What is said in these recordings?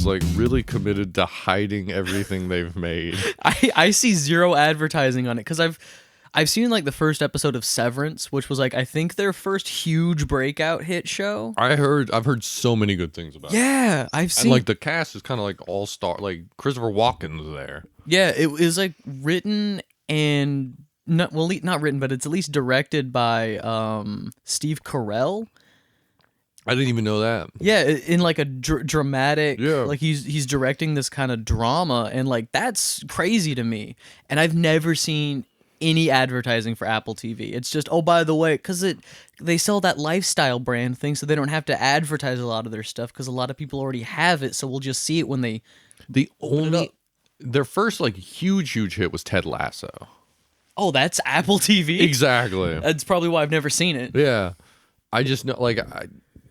is like really committed to hiding everything they've made. I see zero advertising on it because I've seen like the first episode of Severance, which was like I think their first huge breakout hit show. I've heard so many good things about it. Yeah, I've seen And like the cast is kind of like all star, like Christopher Walken's there. Yeah, it was like written and not written, but it's at least directed by Steve Carell. I didn't even know that. Yeah, in like a dramatic, Yeah. like he's directing this kind of drama, and like that's crazy to me. And I've never seen any advertising for Apple TV. It's just, oh, by the way, because they sell that lifestyle brand thing, so they don't have to advertise a lot of their stuff because a lot of people already have it. So we'll just see it when they. Their first like huge hit was Ted Lasso. Oh, that's Apple TV. Exactly. That's probably why I've never seen it. Yeah, I just know like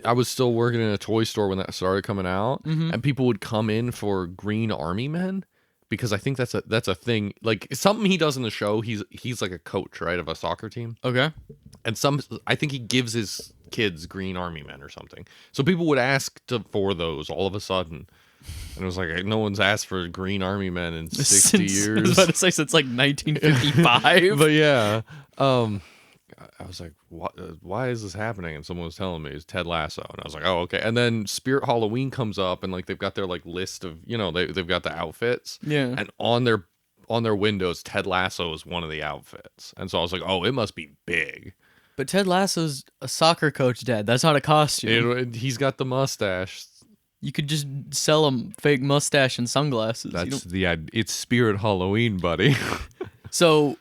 I was still working in a toy store when that started coming out, and people would come in for Green Army Men because I think that's a thing. Like something he does in the show. He's like a coach, right, of a soccer team. Okay. And I think he gives his kids Green Army Men or something. So people would ask for those all of a sudden. And it was like, no one's asked for Green Army Men in 60 years. I was about to say since like 1955. But yeah, I was like, why is this happening? And someone was telling me it's Ted Lasso. And I was like, oh, okay. And then Spirit Halloween comes up and like they've got their like list of, they've got the outfits. Yeah. And on their windows, Ted Lasso is one of the outfits. And so I was like, oh, it must be big. But Ted Lasso's a soccer coach, Dad. That's not a costume. He's got the mustache. You could just sell him fake mustache and sunglasses. It's Spirit Halloween, buddy. So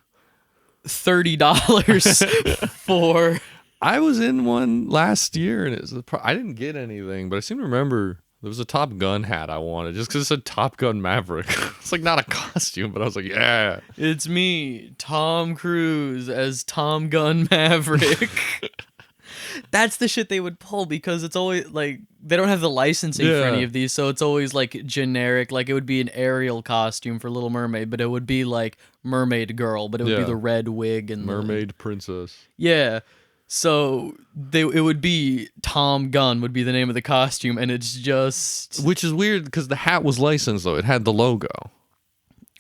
$30 for. I was in one last year and I didn't get anything, but I seem to remember there was a Top Gun hat I wanted just because it said Top Gun Maverick. It's like not a costume, but I was like, yeah. It's me, Tom Cruise, as Tom Gun Maverick. That's the shit they would pull because it's always like they don't have the licensing for any of these, so it's always like generic. Like it would be an Ariel costume for Little Mermaid, but it would be like Mermaid Girl, but it would be the red wig and Mermaid Princess. Yeah. So it would be Tom Gunn would be the name of the costume, and it's just which is weird because the hat was licensed though; it had the logo.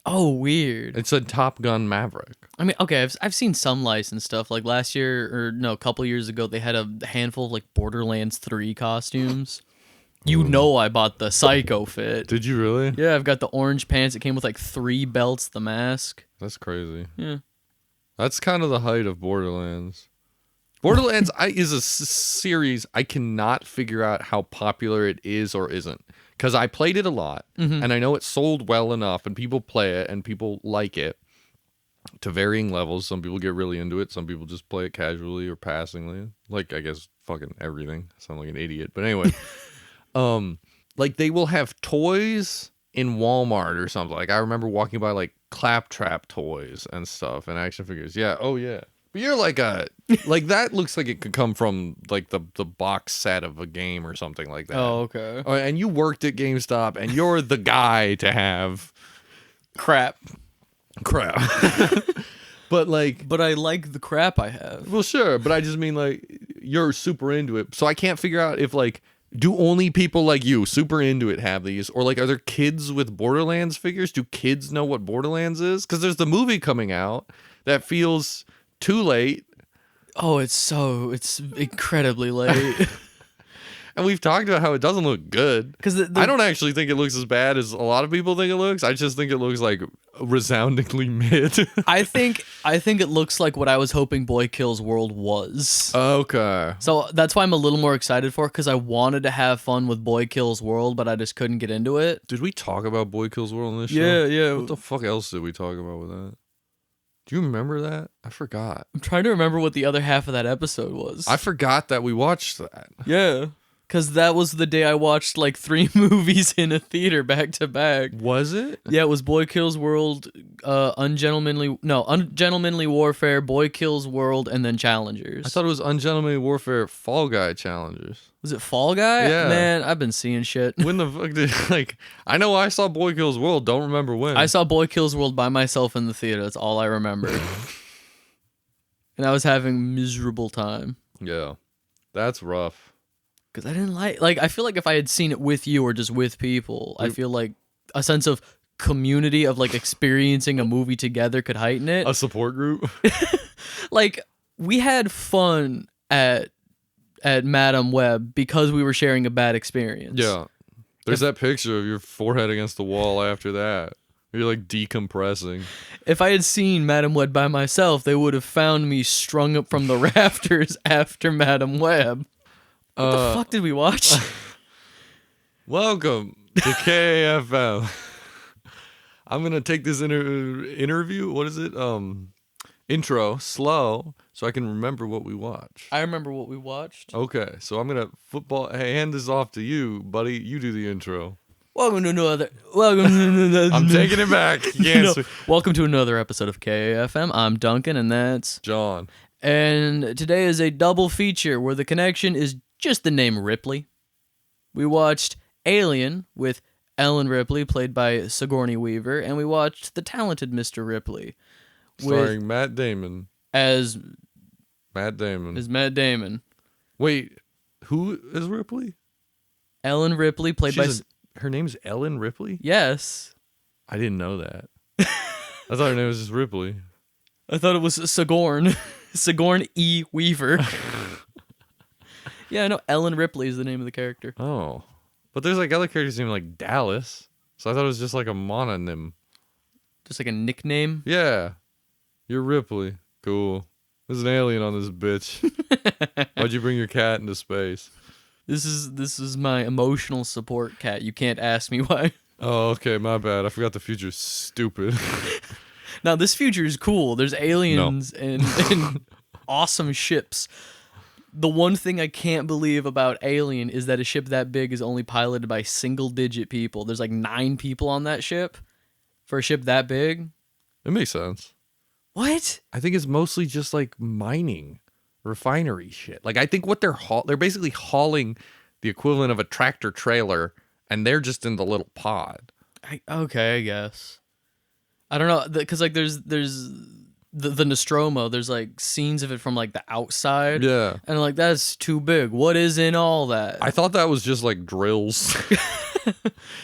Oh, weird! It said Top Gun Maverick. I mean, okay, I've seen some licensed stuff. Like last year, or no, a couple years ago, they had a handful of like Borderlands 3 costumes. You know, I bought the Psycho fit. Did you really? Yeah, I've got the orange pants. It came with like 3 belts, the mask. That's crazy. Yeah, that's kind of the height of Borderlands. Borderlands is a series I cannot figure out how popular it is or isn't. Because I played it a lot, and I know it sold well enough, and people play it, and people like it to varying levels. Some people get really into it. Some people just play it casually or passingly. Like, I guess, fucking everything. I sound like an idiot. But anyway, like, they will have toys in Walmart or something. Like, I remember walking by, like, Claptrap toys and stuff, and action figures. Yeah, oh, yeah. But you're like that looks like it could come from like the box set of a game or something like that. Oh, okay. And you worked at GameStop and you're the guy to have crap. But I like the crap I have. Well, sure, but I just mean like you're super into it. So I can't figure out if like do only people like you super into it have these, or like are there kids with Borderlands figures? Do kids know what Borderlands is? Because there's the movie coming out that feels too late. Oh, it's incredibly late. And we've talked about how it doesn't look good. Because I don't actually think it looks as bad as a lot of people think it looks. I just think it looks like resoundingly mid. I think it looks like what I was hoping Boy Kills World was. Okay. So that's why I'm a little more excited for it, because I wanted to have fun with Boy Kills World, but I just couldn't get into it. Did we talk about Boy Kills World on this show? Yeah. What the fuck else did we talk about with that? Do you remember that? I forgot. I'm trying to remember what the other half of that episode was. I forgot that we watched that. Yeah. Because that was the day I watched like 3 movies in a theater back to back. Was it? Yeah, it was Boy Kills World, Ungentlemanly Warfare, Boy Kills World, and then Challengers. I thought it was Ungentlemanly Warfare Fall Guy Challengers. Was it Fall Guy? Yeah. Man, I've been seeing shit. When the fuck did, like, I know I saw Boy Kills World, don't remember when. I saw Boy Kills World by myself in the theater. That's all I remember. And I was having a miserable time. Yeah. That's rough. Because I didn't like I feel like if I had seen it with you or just with people, I feel like a sense of community of like experiencing a movie together could heighten it. A support group. Like we had fun at Madame Web because we were sharing a bad experience. Yeah. There's that picture of your forehead against the wall after that. You're like decompressing. If I had seen Madame Web by myself, they would have found me strung up from the rafters after Madame Web. What the fuck did we watch? Welcome to KAFM. I'm gonna take this interview. What is it? Intro slow so I can remember what we watched. I remember what we watched. Okay, so I'm gonna hand this off to you, buddy. You do the intro. Welcome to another. I'm taking it back. Welcome to another episode of KAFM. I'm Duncan, and that's John. And today is a double feature where the connection is just the name Ripley. We watched Alien with Ellen Ripley, played by Sigourney Weaver, and we watched The Talented Mr. Ripley, starring Matt Damon as Matt Damon. Wait, who is Ripley? Ellen Ripley, played by. Her name's Ellen Ripley? Yes. I didn't know that. I thought her name was just Ripley. I thought it was Sigourney E. Weaver. Yeah, I know Ellen Ripley is the name of the character. Oh. But there's like other characters named like Dallas. So I thought it was just like a mononym. Just like a nickname? Yeah. You're Ripley. Cool. There's an alien on this bitch. Why'd you bring your cat into space? This is my emotional support cat. You can't ask me why. Oh, okay, my bad. I forgot the future's stupid. Now, this future is cool. There's aliens and awesome ships. The one thing I can't believe about Alien is that a ship that big is only piloted by single-digit people. There's like 9 people on that ship for a ship that big. It makes sense. What? I think it's mostly just like mining, refinery shit. Like I think what they're basically hauling the equivalent of a tractor trailer, and they're just in the little pod. Okay, I guess. I don't know, because like there's the Nostromo. There's like scenes of it from like the outside. Yeah, and like that's too big. What is in all that? I thought that was just like drills,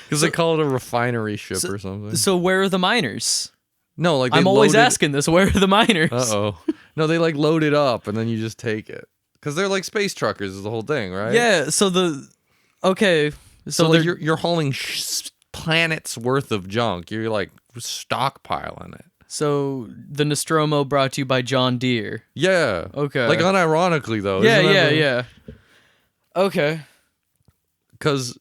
because they call it a refinery ship or something. So where are the miners? No, like I'm always asking this. Where are the miners? No, they like load it up and then you just take it because they're like space truckers. Is the whole thing, right? Yeah. So like you're hauling planets worth of junk. You're like stockpiling it. So the Nostromo brought to you by John Deere. Yeah. Okay. Like unironically though. Yeah. Okay. Because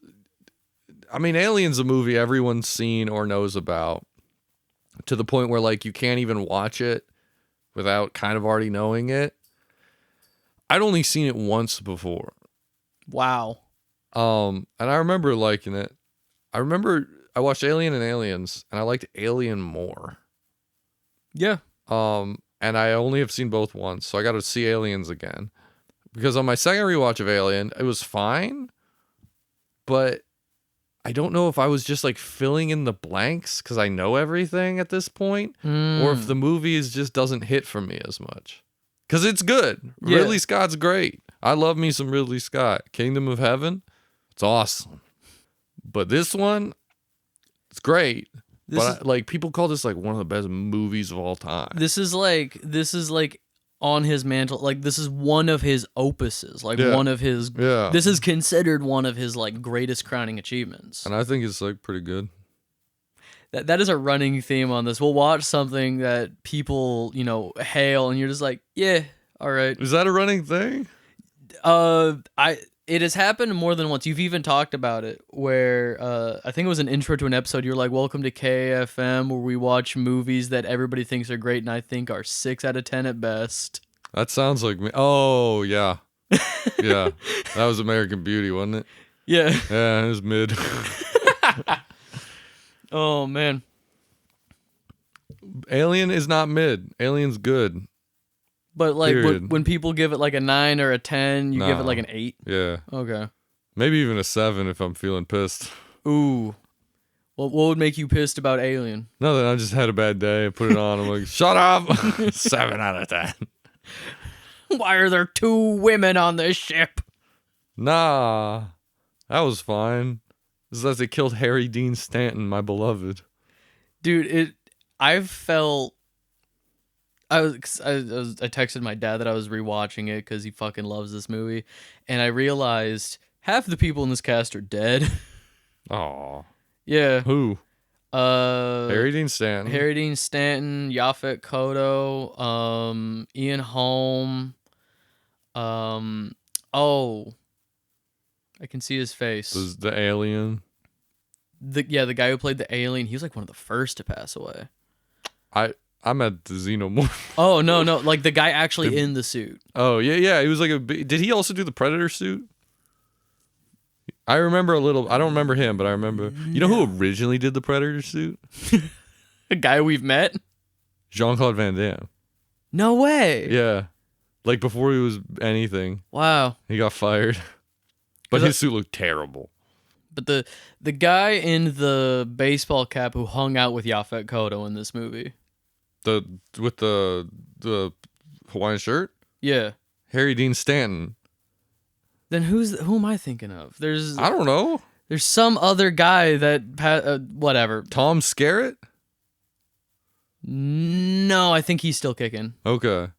I mean, Alien's a movie everyone's seen or knows about, to the point where like you can't even watch it without kind of already knowing it. I'd only seen it once before. Wow. And I remember liking it. I remember I watched Alien and Aliens, and I liked Alien more. Yeah. And I only have seen both once, so I got to see Aliens again. Because on my second rewatch of Alien, it was fine, but I don't know if I was just like filling in the blanks because I know everything at this point, or if the movie just doesn't hit for me as much. Because it's good. Yeah. Ridley Scott's great. I love me some Ridley Scott. Kingdom of Heaven, it's awesome. But this one, it's great. Like people call this like one of the best movies of all time. This is like on his mantle. Like this is one of his opuses. Like one of his. Yeah. This is considered one of his like greatest crowning achievements. And I think it's like pretty good. That is a running theme on this. We'll watch something that people hail, and you're just like, yeah, all right. Is that a running thing? It has happened more than once. You've even talked about it, where I think it was an intro to an episode. You're like, "Welcome to KFM, where we watch movies that everybody thinks are great, and I think are 6 out of 10 at best." That sounds like me. Oh yeah, yeah. That was American Beauty, wasn't it? Yeah. Yeah, it was mid. Oh man. Alien is not mid. Alien's good. But like when people give it like a 9 or a 10, you give it like an 8? Yeah. Okay. Maybe even a 7 if I'm feeling pissed. Ooh. Well, what would make you pissed about Alien? Nothing. I just had a bad day. I put it on. I'm like, shut up. 7 out of 10. Why are there 2 women on this ship? Nah, that was fine. This is as they killed Harry Dean Stanton, my beloved. Dude, I've felt. I texted my dad that I was rewatching it because he fucking loves this movie, and I realized half the people in this cast are dead. Aw. Yeah. Who? Harry Dean Stanton. Yaphet Kotto, Ian Holm, oh, I can see his face. Was the alien? The guy who played the alien. He was like one of the first to pass away. I'm at the Xenomorph. Oh no, like the guy actually in the suit. Oh yeah. He was like did he also do the Predator suit? I remember a little. I don't remember him, but I remember. You know who originally did the Predator suit? A guy we've met? Jean-Claude Van Damme. No way. Yeah. Like before he was anything. Wow. He got fired. But his suit looked terrible. But the guy in the baseball cap who hung out with Yaphet Kotto in this movie. With the Hawaiian shirt? Yeah. Harry Dean Stanton. Then who am I thinking of? I don't know. There's some other guy that whatever. Tom Skerritt? No, I think he's still kicking. Okay.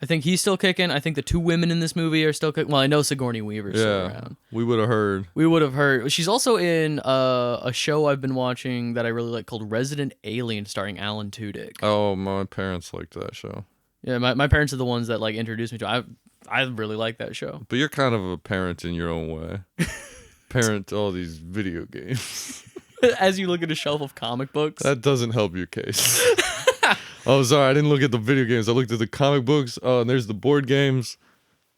I think he's still kicking. I think the two women in this movie are still kicking. Well, I know Sigourney Weaver's still around. We would have heard. She's also in a show I've been watching that I really like called Resident Alien, starring Alan Tudyk. Oh, my parents liked that show. Yeah, my parents are the ones that like introduced me to it. I really like that show. But you're kind of a parent in your own way. Parent to all these video games. As you look at a shelf of comic books. That doesn't help your case. Oh, sorry, I didn't look at the video games. I looked at the comic books. Oh, and there's the board games.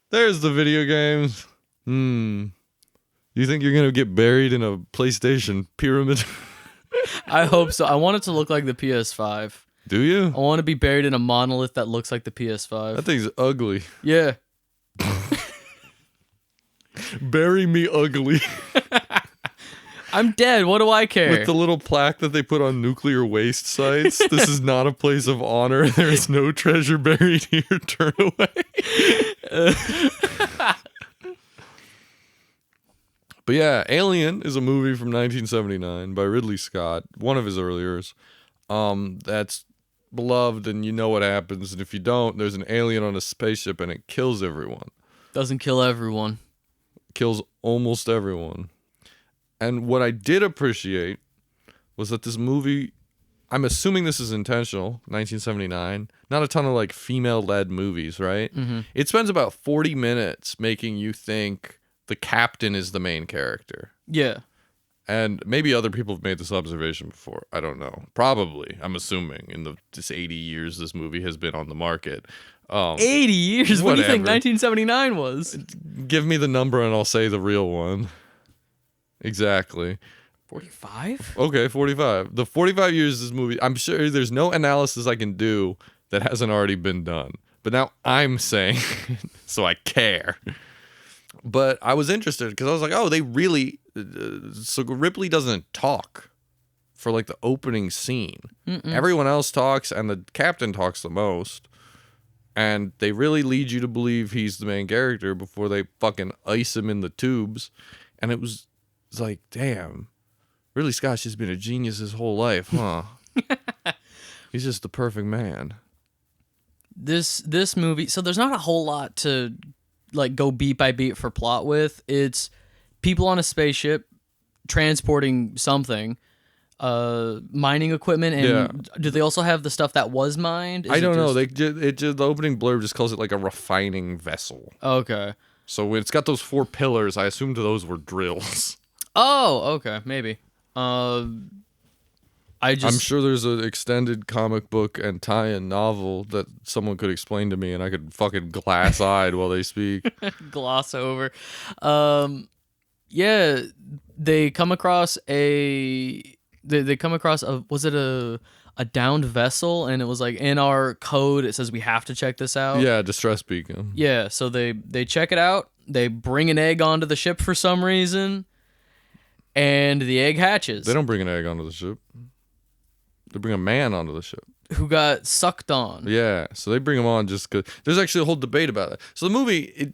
There's the video games. You think you're going to get buried in a PlayStation pyramid? I hope so. I want it to look like the PS5. Do you? I want to be buried in a monolith that looks like the PS5. That thing's ugly. Yeah. Bury me ugly. I'm dead. What do I care? With the little plaque that they put on nuclear waste sites. This is not a place of honor. There is no treasure buried here. Turn away. But yeah, Alien is a movie from 1979 by Ridley Scott, one of his earliers. That's beloved, and you know what happens. And if you don't, there's an alien on a spaceship, and it kills everyone. Doesn't kill everyone. Kills almost everyone. And what I did appreciate was that this movie, I'm assuming this is intentional, 1979, not a ton of like female-led movies, right? Mm-hmm. It spends about 40 minutes making you think the captain is the main character. Yeah. And maybe other people have made this observation before. I don't know. Probably, I'm assuming, in this 80 years this movie has been on the market. 80 yeurs? What do you think 1979 was? Give me the number and I'll say the real one. Exactly. 45? Okay, 45. The 45 years this movie, I'm sure there's no analysis I can do that hasn't already been done. But now I'm saying, so I care. But I was interested because I was like, oh, they really... so Ripley doesn't talk for like the opening scene. Mm-mm. Everyone else talks and the captain talks the most. And they really lead you to believe he's the main character before they fucking ice him in the tubes. And it's like, damn, Ridley Scott's just been a genius his whole life, huh? He's just the perfect man. This movie, so there's not a whole lot to like go beat by beat for plot with. It's people on a spaceship transporting something, mining equipment, and do they also have the stuff that was mined? I don't know. The opening blurb just calls it like a refining vessel. Okay. So when it's got those 4 pillars, I assumed those were drills. Oh, okay, maybe. I'm sure there's an extended comic book and tie-in novel that someone could explain to me, and I could fucking glass-eyed while they speak. Gloss over. Yeah, they come across was it a downed vessel, and it was like in our code it says we have to check this out. Yeah, distress beacon. Yeah, so they check it out. They bring an egg onto the ship for some reason, and the egg hatches. They don't bring an egg onto the ship. They bring a man onto the ship. who got sucked on. Yeah, so they bring him on just because. There's actually a whole debate about that. So the movie,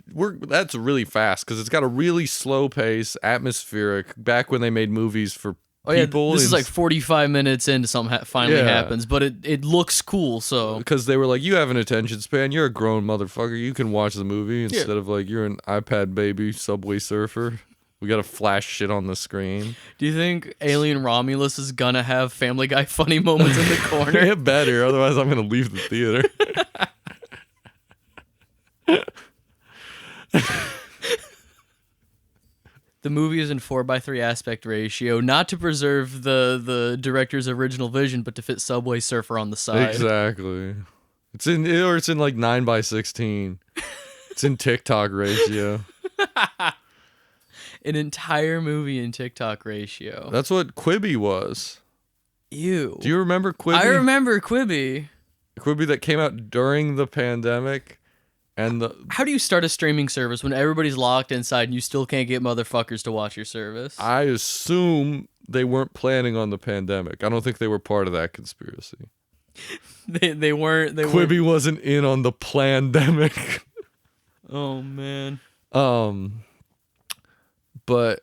that's really fast because it's got a really slow pace, atmospheric. Back when they made movies for people, this is like 45 minutes into something finally happens, but it looks cool. So because they were like, you have an attention span, you're a grown motherfucker, you can watch the movie instead of like you're an iPad baby Subway Surfer. We gotta flash shit on the screen. Do you think Alien Romulus is gonna have Family Guy funny moments in the corner? It better, otherwise I'm gonna leave the theater. The movie is in 4:3 aspect ratio, not to preserve the director's original vision, but to fit Subway Surfer on the side. Exactly. It's in like 9:16. It's in TikTok ratio. An entire movie in TikTok ratio. That's what Quibi was. Ew. Do you remember Quibi? I remember Quibi. Quibi that came out during the pandemic. And how do you start a streaming service when everybody's locked inside and you still can't get motherfuckers to watch your service? I assume they weren't planning on the pandemic. I don't think they were part of that conspiracy. They weren't. Quibi wasn't in on the plandemic. Oh man. But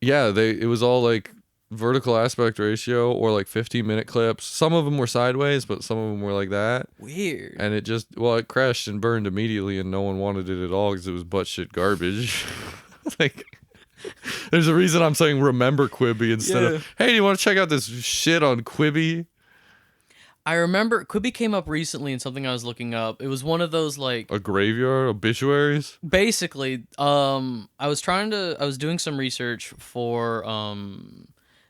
yeah, it was all like vertical aspect ratio or like 15-minute clips. Some of them were sideways, but some of them were like that. Weird. And it it crashed and burned immediately, and no one wanted it at all because it was butt shit garbage. Like, there's a reason I'm saying remember Quibi instead of, hey, do you want to check out this shit on Quibi? I remember Quibi came up recently in something I was looking up. It was one of those like a graveyard obituaries. Basically, I was doing some research for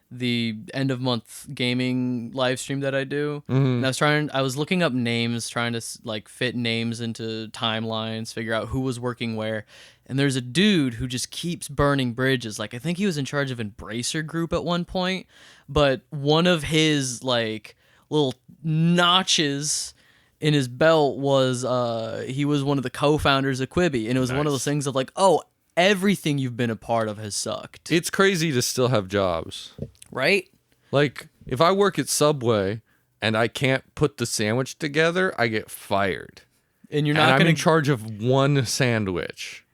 the end of month gaming live stream that I do. Mm-hmm. And I was looking up names, trying to like fit names into timelines, figure out who was working where. And there's a dude who just keeps burning bridges. Like, I think he was in charge of Embracer Group at one point, but one of his like little notches in his belt was he was one of the co-founders of Quibi, and it was one of those things of like, oh, everything you've been a part of has sucked. It's crazy to still have jobs, right? Like, if I work at Subway and I can't put the sandwich together, I get fired. And you're not I'm in charge of one sandwich.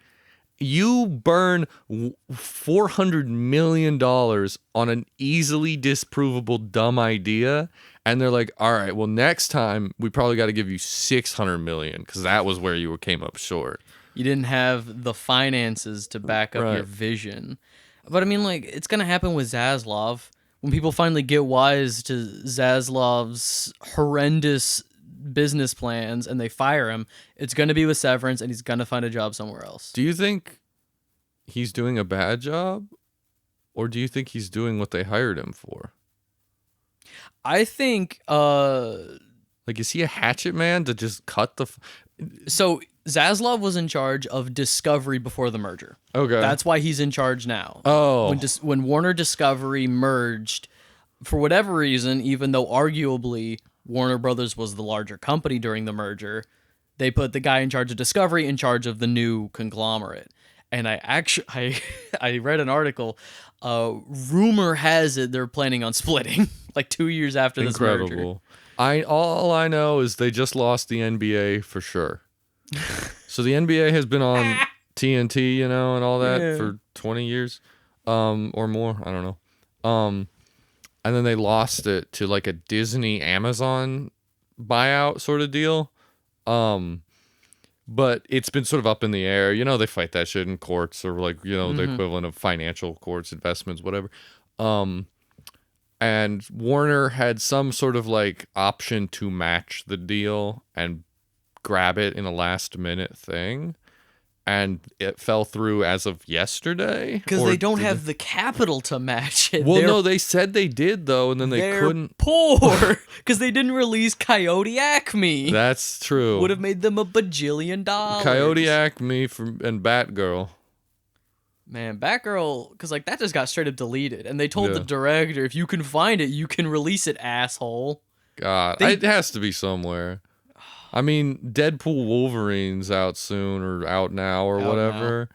You burn $400 million on an easily disprovable dumb idea, and they're like, all right, well, next time we probably got to give you $600 million because that was where you came up short. You didn't have the finances to back up your vision. But I mean, like, it's going to happen with Zaslav. When people finally get wise to Zaslav's horrendous business plans and they fire him, it's going to be with severance and he's going to find a job somewhere else. Do you think he's doing a bad job, or do you think he's doing what they hired him for? I think like, is he a hatchet man to just cut the so Zaslav was in charge of Discovery before the merger. Okay. That's why he's in charge now. Oh. When Warner Discovery merged, for whatever reason, even though arguably Warner Brothers was the larger company during the merger, they put the guy in charge of Discovery in charge of the new conglomerate. And I read an article. Rumor has it they're planning on splitting like 2 years after this merger. Incredible. All I know is they just lost the NBA for sure. So the NBA has been on TNT, and all that for 20 years, or more. I don't know. And then they lost it to like a Disney Amazon buyout sort of deal. But it's been sort of up in the air. They fight that shit in courts, or like, the equivalent of financial courts, investments, whatever. And Warner had some sort of like option to match the deal and grab it in a last minute thing. And it fell through as of yesterday. Because they don't have the capital to match it. Well, no, they said they did, though, and then they couldn't. Poor! Because they didn't release Coyote Acme. That's true. Would have made them $1 bajillion. Coyote Acme and Batgirl. Man, Batgirl, because like that just got straight up deleted. And they told the director, if you can find it, you can release it, asshole. God, it has to be somewhere. I mean, Deadpool Wolverine's out soon, or out now, or whatever.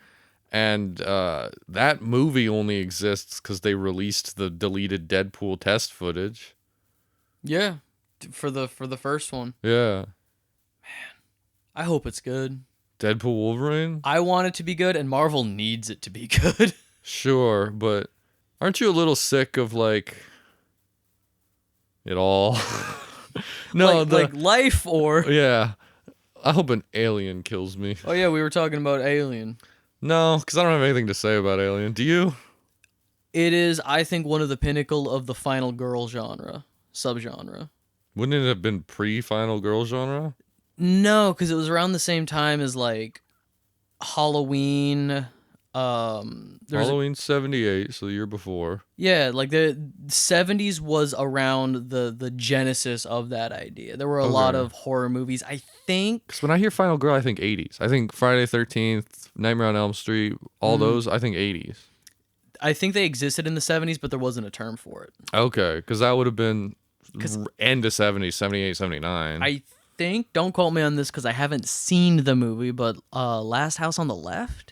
And that movie only exists because they released the deleted Deadpool test footage. Yeah. for the first one. Yeah. I hope it's good. Deadpool Wolverine? I want it to be good, and Marvel needs it to be good. Sure, but aren't you a little sick of like it all? No, like life or yeah. I hope an alien kills me. Oh yeah, we were talking about Alien. No, because I don't have anything to say about Alien. Do you? It is, I think, one of the pinnacle of the final girl subgenre. Wouldn't it have been pre-Final Girl genre? No, because it was around the same time as like Halloween. Halloween 78, so the year before. Yeah, like the 70s was around the genesis of that idea. There were a lot of horror movies. I think Because when I hear Final Girl, I think 80s. I think Friday the 13th, Nightmare on Elm Street, all those, I think 80s. I think they existed in the 70s, but there wasn't a term for it. Okay, because that would have been end of 70s, 78, 79. I think, don't quote me on this because I haven't seen the movie, but Last House on the Left?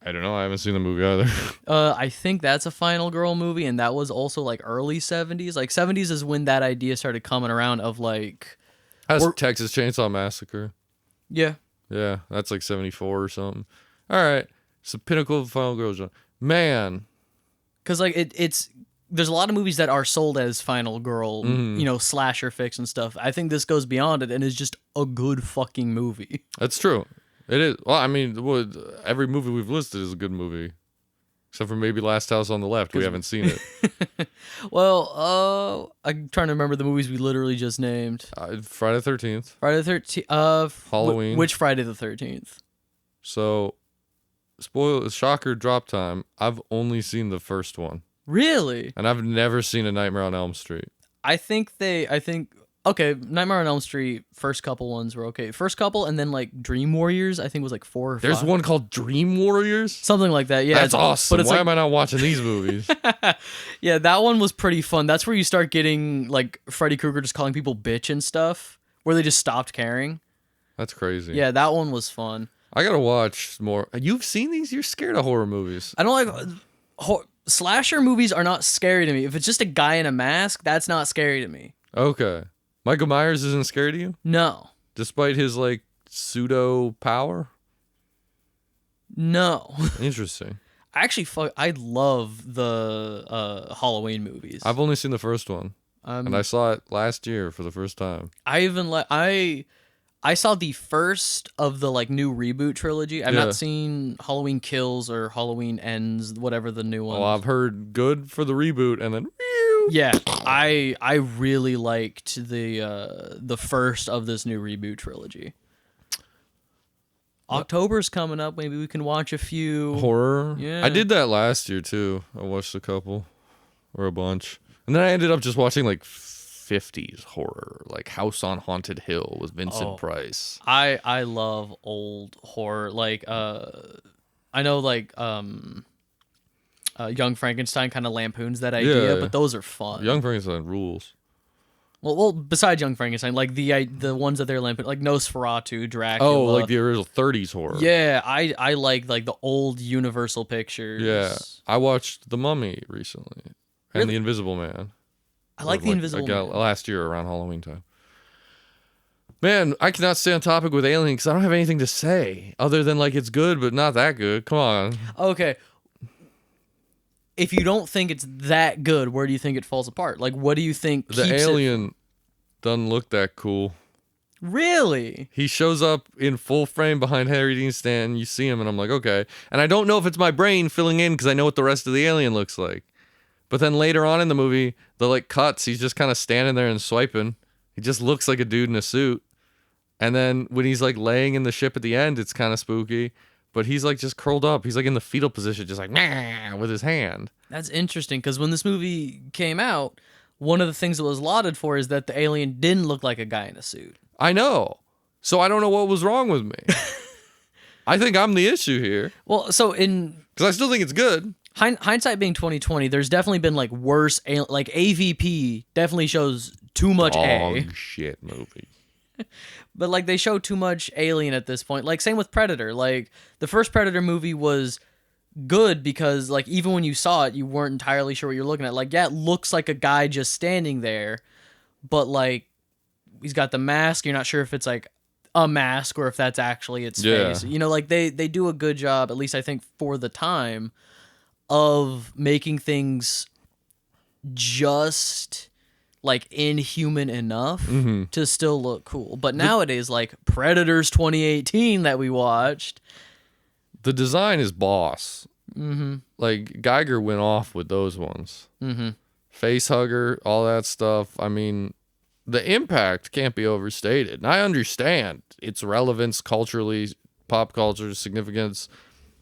I don't know. I haven't seen the movie either. I think that's a Final Girl movie, and that was also like early 70s. Like 70s is when that idea started coming around of like... That's Texas Chainsaw Massacre. Yeah. Yeah, that's like 74 or something. All right. It's the pinnacle of Final Girl genre. Man. Because like it's... There's a lot of movies that are sold as Final Girl, slasher fix and stuff. I think this goes beyond it and is just a good fucking movie. That's true. It is. Well, I mean, every movie we've listed is a good movie. Except for maybe Last House on the Left. We haven't seen it. Well, I'm trying to remember the movies we literally just named. Friday the 13th. Friday the 13th. Halloween. Which Friday the 13th? So, shocker drop time. I've only seen the first one. Really? And I've never seen A Nightmare on Elm Street. Okay, Nightmare on Elm Street, first couple ones were okay. First couple, and then like Dream Warriors, I think was like 4 or 5. There's one called Dream Warriors? Something like that, yeah. That's awesome. But Why am I not watching these movies? Yeah, that one was pretty fun. That's where you start getting like Freddy Krueger just calling people bitch and stuff, where they just stopped caring. That's crazy. Yeah, that one was fun. I gotta watch more. You've seen these? You're scared of horror movies. I don't like... Slasher movies are not scary to me. If it's just a guy in a mask, that's not scary to me. Okay. Michael Myers isn't scary to you? No. Despite his, like, pseudo power? No. Interesting. I love the Halloween movies. I've only seen the first one. And I saw it last year for the first time. I saw the first of the like new reboot trilogy. I've not seen Halloween Kills or Halloween Ends, whatever the new one. Well, I've heard good for the reboot, and then yeah, I really liked the first of this new reboot trilogy. October's coming up. Maybe we can watch a few horror. Yeah, I did that last year too. I watched a couple or a bunch, and then I ended up just watching like 50s horror, like House on Haunted Hill with Vincent Price. I love old horror. Like I know like Young Frankenstein kind of lampoons that idea, but those are fun. Young Frankenstein rules. Well, besides Young Frankenstein, like the ones that they're lampooning, like Nosferatu, Dracula. Oh, like the original 30s horror. Yeah, I like the old Universal Pictures. Yeah, I watched The Mummy recently and The Invisible Man. I like The Invisible Man. Last year around Halloween time. Man, I cannot stay on topic with Alien because I don't have anything to say other than like it's good, but not that good. Come on. Okay. If you don't think it's that good, where do you think it falls apart? Like, what do you think the alien doesn't look that cool? Really? He shows up in full frame behind Harry Dean Stanton. You see him, and I'm like, okay. And I don't know if it's my brain filling in because I know what the rest of the alien looks like. But then later on in the movie, the like cuts, he's just kind of standing there and swiping. He just looks like a dude in a suit. And then when he's like laying in the ship at the end, it's kind of spooky. But he's like just curled up. He's like in the fetal position, just like nah, with his hand. That's interesting because when this movie came out, one of the things it was lauded for is that the alien didn't look like a guy in a suit. I know. So I don't know what was wrong with me. I think I'm the issue here. Well, so because I still think it's good. Hindsight being 2020, there's definitely been like worse, like AVP definitely shows too much Dog shit movie. But like they show too much alien at this point. Like same with Predator. Like the first Predator movie was good because like even when you saw it, you weren't entirely sure what you're looking at. Like yeah, it looks like a guy just standing there, but like he's got the mask. You're not sure if it's like a mask or if that's actually its face. You know, like they do a good job, at least I think for the time, of making things just like inhuman enough to still look cool. But nowadays, like Predators 2018 that we watched, the design is boss. Like Geiger went off with those ones. Face hugger, all that stuff. I mean, the impact can't be overstated. And I understand its relevance culturally, pop culture significance,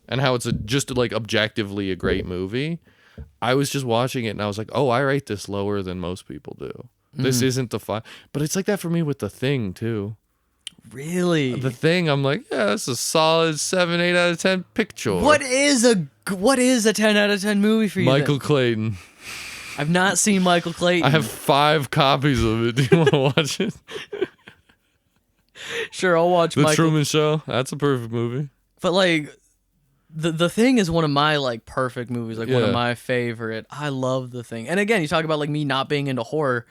and how it's just like objectively a great movie. I was just watching it and I was like, oh, I rate this lower than most people do. This isn't the fun. But it's like that for me with The Thing too. Really? The Thing, I'm like, yeah, it's a solid 7, 8 out of 10 picture. What is a 10 out of 10 movie for you? Michael Clayton. I've not seen Michael Clayton. I have 5 copies of it. Do you want to watch it? Sure, I'll watch The Michael. Truman Show. That's a perfect movie. But like the Thing is one of my like perfect movies, like one of my favorite. I love The Thing. And again, you talk about like me not being into horror.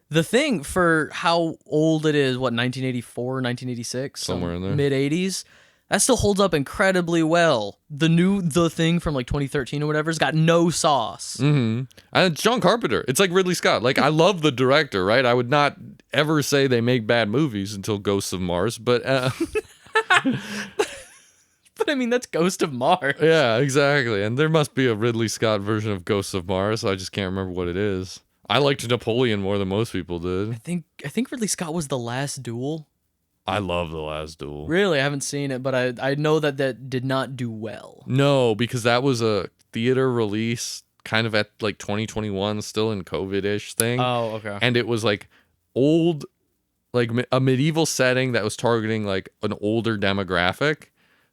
The Thing, for how old it is, what, 1984, 1986? Somewhere in there. Mid-80s. That still holds up incredibly well. The Thing from like 2013 or whatever has got no sauce. And it's John Carpenter. It's like Ridley Scott. Like, I love the director, right? I would not ever say they make bad movies until Ghosts of Mars, but... But I mean, that's Ghost of Mars. Yeah, exactly. And there must be a Ridley Scott version of Ghosts of Mars. I just can't remember what it is. I liked Napoleon more than most people did. I think Ridley Scott was The Last Duel. I love The Last Duel. Really? I haven't seen it, but I know that did not do well. No, because that was a theater release kind of at like 2021, still in COVID-ish thing. Oh, okay. And it was like old, like a medieval setting that was targeting like an older demographic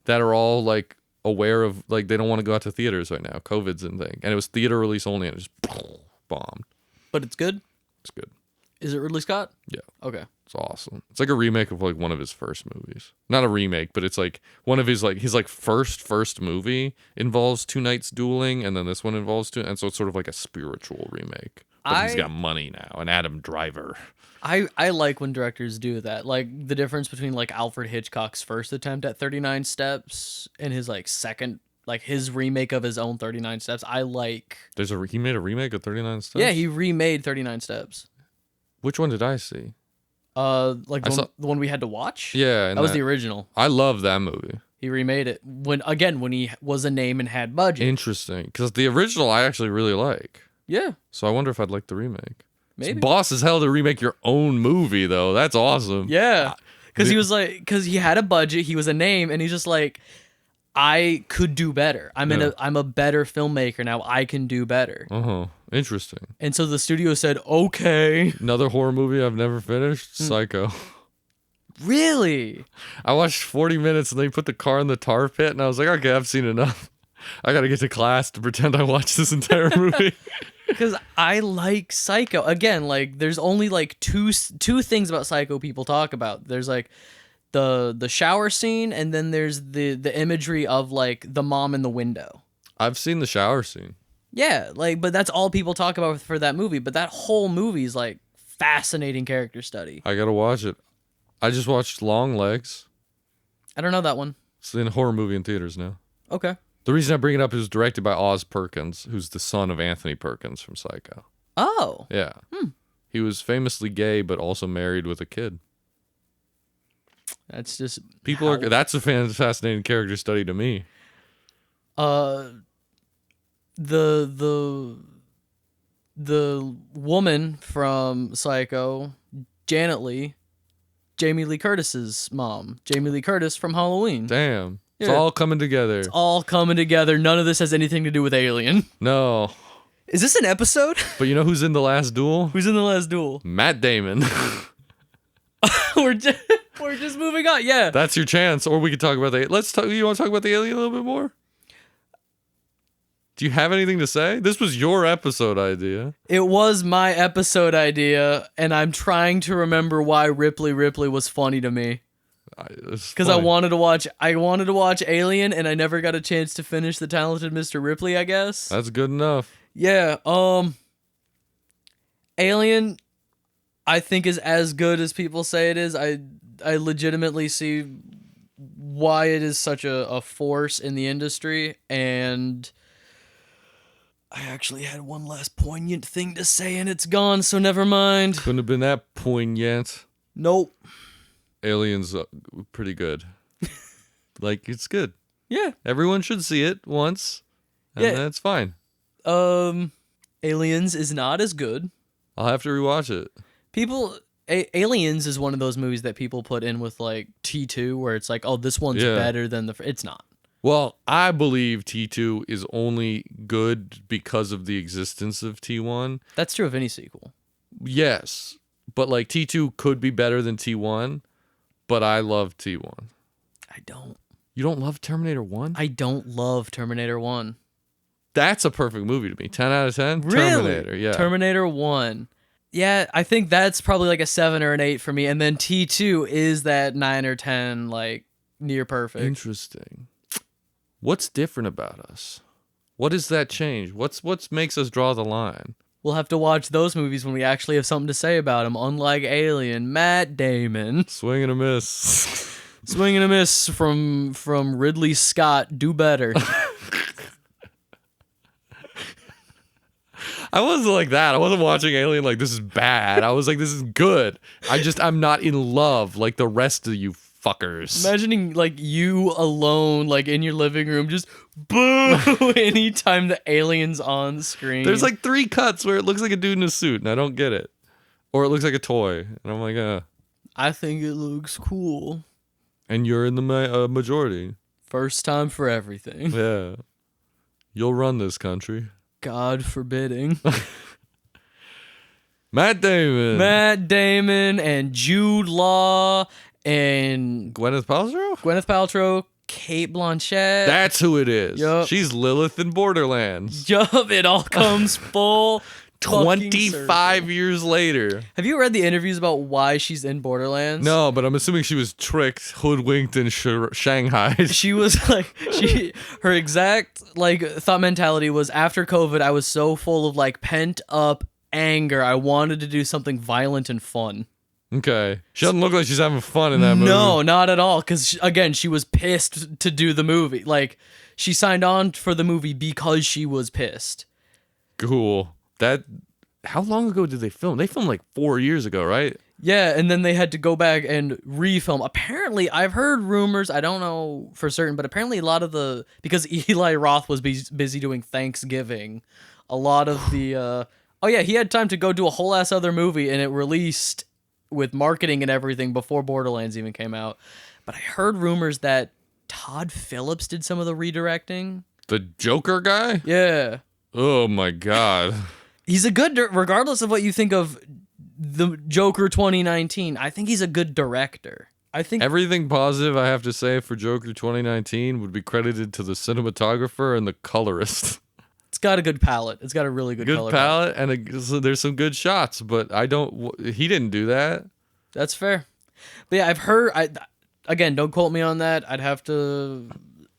that are all like aware of, like, they don't want to go out to theaters right now. COVID's and thing. And it was theater release only and it just bombed. But it's good? It's good. Is it Ridley Scott? Yeah. Okay. It's awesome. It's like a remake of like one of his first movies. Not a remake, but it's like one of his first movie involves 2 knights dueling, and then this one involves 2, and so it's sort of like a spiritual remake. But he's got money now, and Adam Driver. I like when directors do that. Like the difference between like Alfred Hitchcock's first attempt at 39 Steps and his like second, like his remake of his own 39 Steps. I like. He made a remake of 39 Steps? Yeah, he remade 39 Steps. Which one did I see? Like the one we had to watch? Yeah. That was the original. I love that movie. He remade it when he was a name and had budget. Interesting. Because the original I actually really like. Yeah. So I wonder if I'd like the remake. Maybe. It's boss as hell to remake your own movie, though. That's awesome. Yeah. Because he had a budget, he was a name, and he's just like, I could do better. I'm a better filmmaker now. I can do better. Interesting. And so the studio said, okay. Another horror movie I've never finished, Psycho. Really? I watched 40 minutes and they put the car in the tar pit, and I was like, okay, I've seen enough. I gotta get to class to pretend I watched this entire movie. Because I like Psycho. Again, like there's only like two things about Psycho people talk about. There's like the shower scene, and then there's the imagery of like the mom in the window. I've seen the shower scene. Yeah, like, but that's all people talk about for that movie. But that whole movie is like fascinating character study. I gotta watch it. I just watched Long Legs. I don't know that one. It's in a horror movie in theaters now. Okay. The reason I bring it up is directed by Oz Perkins, who's the son of Anthony Perkins from Psycho. Oh. Yeah. He was famously gay, but also married with a kid. That's just that's a fascinating character study to me. The woman from Psycho, Janet Leigh, Jamie Lee Curtis's mom, Jamie Lee Curtis from Halloween. Damn. It's all coming together. It's all coming together. None of this has anything to do with Alien. No. Is this an episode? But you know who's in The Last Duel? Who's in The Last Duel? Matt Damon. We're just moving on. Yeah. That's your chance. Or we could talk about you want to talk about the Alien a little bit more? Do you have anything to say? This was your episode idea. It was my episode idea, and I'm trying to remember why Ripley was funny to me. Because I wanted to watch Alien, and I never got a chance to finish The Talented Mr. Ripley, I guess. That's good enough. Yeah, Alien, I think is as good as people say it is. I legitimately see why it is such a force in the industry, and I actually had one last poignant thing to say and it's gone, so never mind. Couldn't have been that poignant. Nope. Aliens, pretty good. Like, it's good. Yeah. Everyone should see it once, and that's fine. Aliens is not as good. I'll have to rewatch it. Aliens is one of those movies that people put in with like T2, where it's like, oh, this one's better than it's not. Well, I believe T2 is only good because of the existence of T1. That's true of any sequel. Yes, but like T2 could be better than T1, but I love T1. I don't. You don't love Terminator 1? I don't love Terminator 1. That's a perfect movie to me. 10 out of 10? Really? Terminator, yeah. Terminator 1. Yeah, I think that's probably like a 7 or an 8 for me. And then T2 is that 9 or 10, like near perfect. Interesting. What's different about us? What is that change? What makes us draw the line? We'll have to watch those movies when we actually have something to say about them. Unlike Alien, Matt Damon. Swing and a miss. Swing and a miss from Ridley Scott. Do better. I wasn't like that. I wasn't watching Alien like this is bad. I was like, this is good. I'm not in love like the rest of you fuckers. Imagining like you alone, like in your living room, just boo anytime the alien's on screen. There's like 3 cuts where it looks like a dude in a suit, and I don't get it. Or it looks like a toy, and I'm like, I think it looks cool. And you're in the majority. First time for everything. Yeah. You'll run this country. God forbidding. Matt Damon and Jude Law and Gwyneth Paltrow, Cate Blanchett. That's who it is. Yep. She's Lilith in Borderlands. Yup, it all comes full 25 years later. Have you read the interviews about why she's in Borderlands? No, but I'm assuming she was tricked, hoodwinked, and shanghaied. She was like, her exact like thought mentality was, after COVID, I was so full of like pent up anger. I wanted to do something violent and fun. Okay. She doesn't look like she's having fun in that movie. No, not at all. Because again, she was pissed to do the movie. Like, she signed on for the movie because she was pissed. Cool. How long ago did they film? They filmed like 4 years ago, right? Yeah, and then they had to go back and refilm. Apparently, I've heard rumors, I don't know for certain, but apparently a lot of because Eli Roth was busy doing Thanksgiving, a lot of the, he had time to go do a whole ass other movie, and it released with marketing and everything before Borderlands even came out. But I heard rumors that Todd Phillips did some of the redirecting. The Joker guy? Yeah. Oh my God. He's a good, regardless of what you think of the Joker 2019, I think he's a good director. I think everything positive I have to say for Joker 2019 would be credited to the cinematographer and the colorist. It's got a good palette. It's got a really good color palette, and so there's some good shots, but he didn't do that. That's fair. But yeah, I've heard, again, don't quote me on that. I'd have to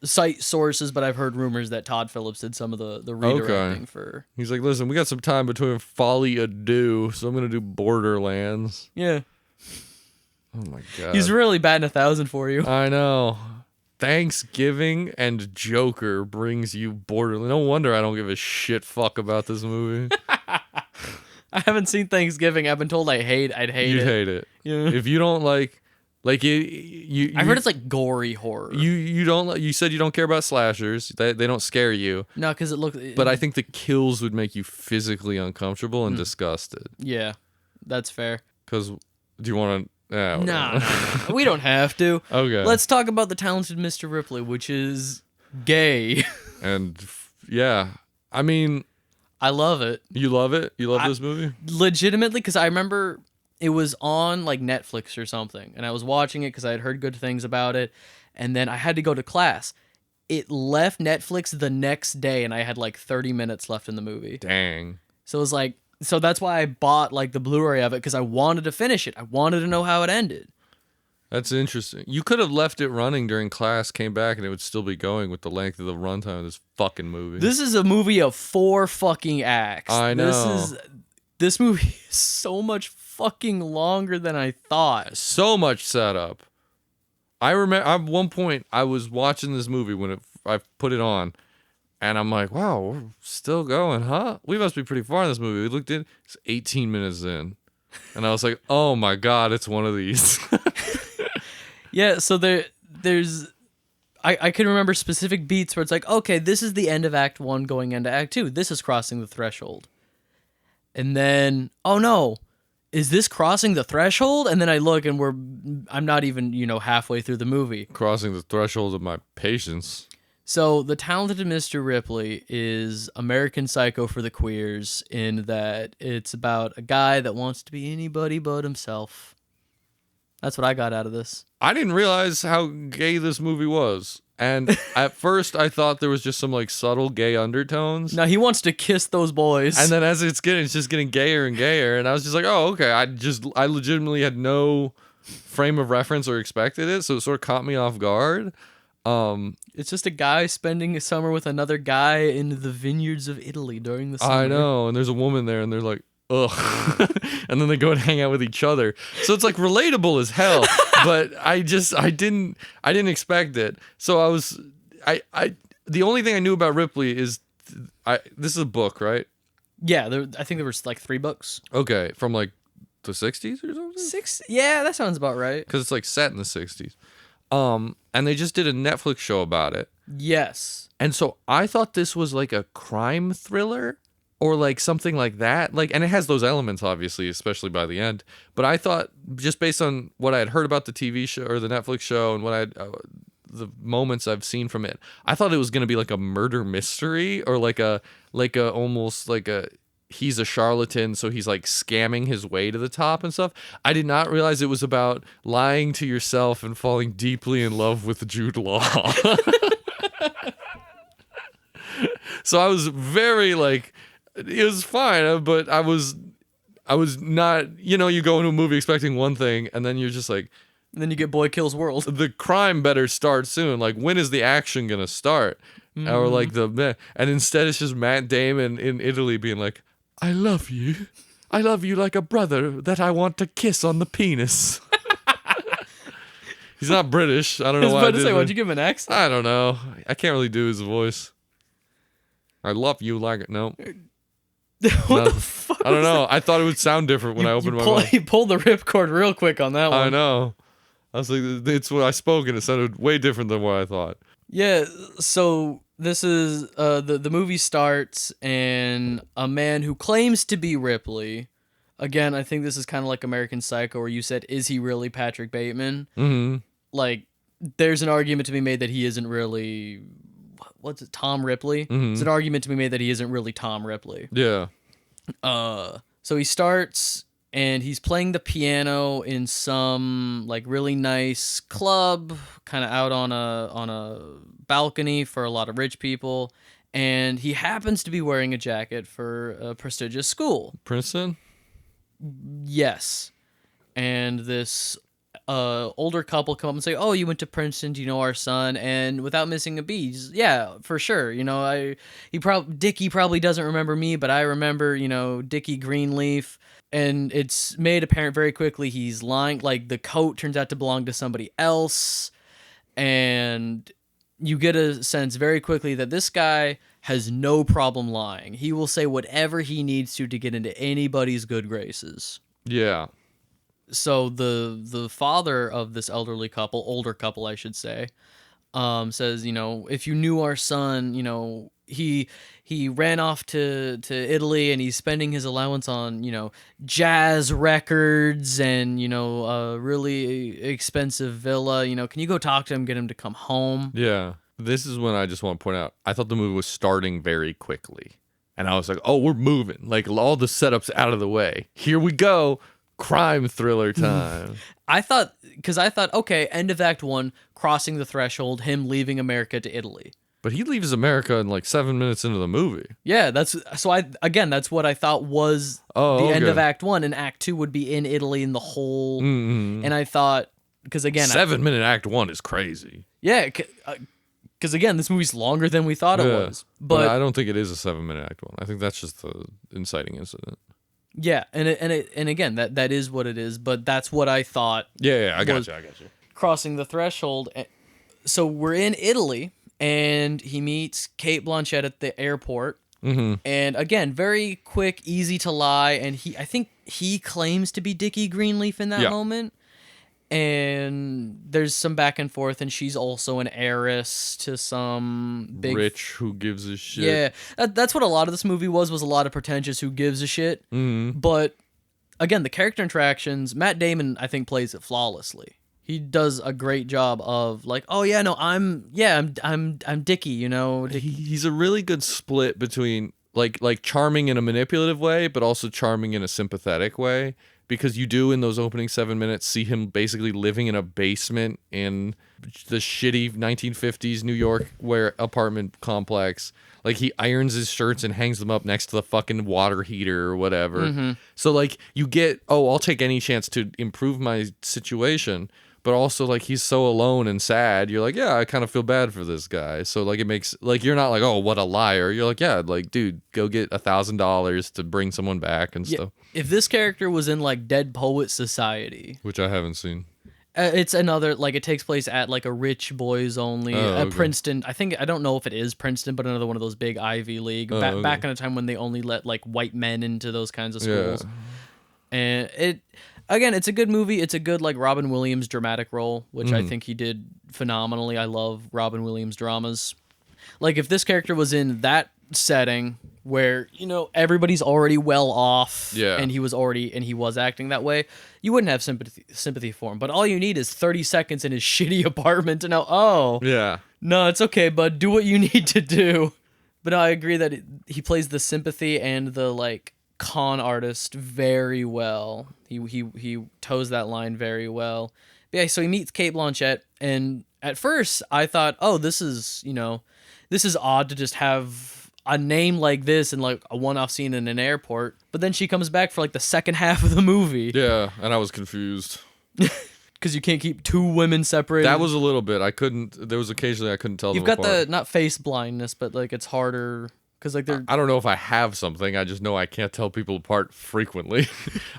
cite sources, but I've heard rumors that Todd Phillips did some of the redirecting for. He's like, listen, we got some time between Folly Ado, so I'm gonna do Borderlands. Yeah. Oh my God. He's really batting 1,000 for you. I know. Thanksgiving and Joker brings you Borderlands. No wonder I don't give a shit fuck about this movie. I haven't seen Thanksgiving. I've been told I'd hate it. You'd hate it. Yeah. If you don't you I've heard it's like gory horror. You said you don't care about slashers. They don't scare you. No, because it looks. But I think the kills would make you physically uncomfortable and disgusted. Yeah, that's fair. Because do you want to? No, we don't have to. Okay. Let's talk about the talented Mr. Ripley, which is gay. And yeah, I mean, I love it. You love it? You love this movie? Legitimately, because I remember it was on like Netflix or something, and I was watching it because I had heard good things about it, and then I had to go to class. It left Netflix the next day, and I had like 30 minutes left in the movie. Dang. So it was like, so that's why I bought like the Blu-ray of it, because I wanted to finish it. I wanted to know how it ended. That's interesting. You could have left it running during class, came back, and it would still be going with the length of the runtime of this fucking movie. This is a movie of 4 fucking acts. I know. This movie is so much fucking longer than I thought. So much setup. I remember at one point I was watching this movie when I put it on, and I'm like, wow, we're still going, huh? We must be pretty far in this movie. We looked in, it's 18 minutes in. And I was like, oh my God, it's one of these. Yeah, so there's... I can remember specific beats where it's like, okay, this is the end of Act 1 going into Act 2. This is crossing the threshold. And then, oh no, is this crossing the threshold? And then I look and I'm not even, halfway through the movie. Crossing the threshold of my patience. So The Talented Mr. Ripley is American Psycho for the queers in that it's about a guy that wants to be anybody but himself. That's what I got out of this. I didn't realize how gay this movie was. And at first I thought there was just some like subtle gay undertones. Now he wants to kiss those boys. And then as it's just getting gayer and gayer. And I was just like, oh, okay. I legitimately had no frame of reference or expected it. So it sort of caught me off guard. It's just a guy spending a summer with another guy in the vineyards of Italy during the summer. I know. And there's a woman there and they're like, ugh. And then they go and hang out with each other. So it's like relatable as hell. But I didn't expect it. So the only thing I knew about Ripley is this is a book, right? Yeah, I think there was like 3 books. Okay, from like the 60s or something? 6? Yeah, that sounds about right. Because it's like set in the 60s. And they just did a Netflix show about it. Yes. And so I thought this was like a crime thriller or like something like that. And it has those elements, obviously, especially by the end. But I thought, just based on what I had heard about the TV show or the Netflix show and what the moments I've seen from it, I thought it was going to be like a murder mystery or almost like a he's a charlatan, so he's like scamming his way to the top and stuff. I did not realize it was about lying to yourself and falling deeply in love with Jude Law. So I was very like, it was fine, but I was not, you go into a movie expecting one thing and then you're just like, and then you get Boy Kills World. The crime better start soon. Like, when is the action gonna start? Mm. Or like and instead it's just Matt Damon in Italy being like, I love you like a brother that I want to kiss on the penis. He's not British. I don't know why. I was about to say, why'd you give him an accent? I don't know. I can't really do his voice. I love you like it. No. What the fuck? I don't know. I thought it would sound different when I opened my mouth. You pulled the ripcord real quick on that one. I know. I was like, it's what I spoke and it sounded way different than what I thought. Yeah, so this is the movie starts and a man who claims to be Ripley. Again, I think this is kind of like American Psycho, where you said, is he really Patrick Bateman? Mm-hmm. Like, there's an argument to be made that he isn't really, Tom Ripley? Mm-hmm. There's an argument to be made that he isn't really Tom Ripley. Yeah. So he starts and he's playing the piano in some like really nice club, kind of out on a balcony for a lot of rich people, and he happens to be wearing a jacket for a prestigious school. Princeton? Yes. And this older couple come up and say, "Oh, you went to Princeton, do you know our son?" And without missing a beat, he's, yeah, for sure. Dickie probably doesn't remember me, but I remember, Dickie Greenleaf. And it's made apparent very quickly he's lying. Like, the coat turns out to belong to somebody else. And you get a sense very quickly that this guy has no problem lying. He will say whatever he needs to get into anybody's good graces. Yeah. So the father of this older couple, I should say, says, if you knew our son, he ran off to Italy and he's spending his allowance on, jazz records and, a really expensive villa. Can you go talk to him, get him to come home? Yeah. This is when I just want to point out, I thought the movie was starting very quickly. And I was like, oh, we're moving. Like, all the setups out of the way. Here we go. Crime thriller time. I thought, okay, end of Act 1, crossing the threshold, him leaving America to Italy. But he leaves America in like 7 minutes into the movie. Yeah, that's what I thought was the end of Act 1, and Act 2 would be in Italy in the whole. Mm-hmm. And I thought, because again, 7-minute Act 1 is crazy. Yeah, because again, this movie's longer than we thought it was. But I don't think it is a 7-minute Act 1. I think that's just the inciting incident. Yeah, and again, that is what it is, but that's what I thought. Yeah, I got was you. Crossing the threshold. So we're in Italy, and he meets Kate Blanchett at the airport. Mm-hmm. And again, very quick, easy to lie, and I think he claims to be Dickie Greenleaf in that moment. And there's some back and forth, and she's also an heiress to some big rich who gives a shit. Yeah, that's what a lot of this movie was a lot of pretentious who gives a shit. Mm-hmm. But again, the character interactions, Matt Damon I think plays it flawlessly. He does a great job of like, oh yeah, no, I'm Dickie, you know. He's a really good split between like charming in a manipulative way, but also charming in a sympathetic way. Because you do, in those opening 7 minutes, see him basically living in a basement in the shitty 1950s New York apartment complex. Like, he irons his shirts and hangs them up next to the fucking water heater or whatever. Mm-hmm. So, like, you get, I'll take any chance to improve my situation. But also, like, he's so alone and sad. You're like, yeah, I kind of feel bad for this guy. So, like, it makes, like, you're not like, oh, what a liar. You're like, yeah, like, dude, go get $1,000 to bring someone back and stuff. If this character was in, like, Dead Poet Society. Which I haven't seen. It's another, like, it takes place at, like, a rich boys only, Princeton. I don't know if it is Princeton, but another one of those big Ivy League. Back in a time when they only let, like, white men into those kinds of schools. Yeah. And Again, it's a good movie. It's a good, like, Robin Williams dramatic role, which I think he did phenomenally. I love Robin Williams dramas. Like, if this character was in that setting where, you know, everybody's already well off, and he was acting that way, you wouldn't have sympathy for him. But all you need is 30 seconds in his shitty apartment to know, no, it's okay, bud, do what you need to do. But no, I agree that he plays the sympathy and the, like, con artist very well. He toes that line very well. But yeah, so he meets Kate Blanchett, and at first I thought, oh, this is odd to just have a name like this and like a one-off scene in an airport. But then she comes back for like the second half of the movie. Yeah, and I was confused. Because you can't keep two women separated. That was a little bit. There was occasionally I couldn't tell them apart. You've got the, not face blindness, but like it's harder. Because like I don't know if I have something. I just know I can't tell people apart frequently.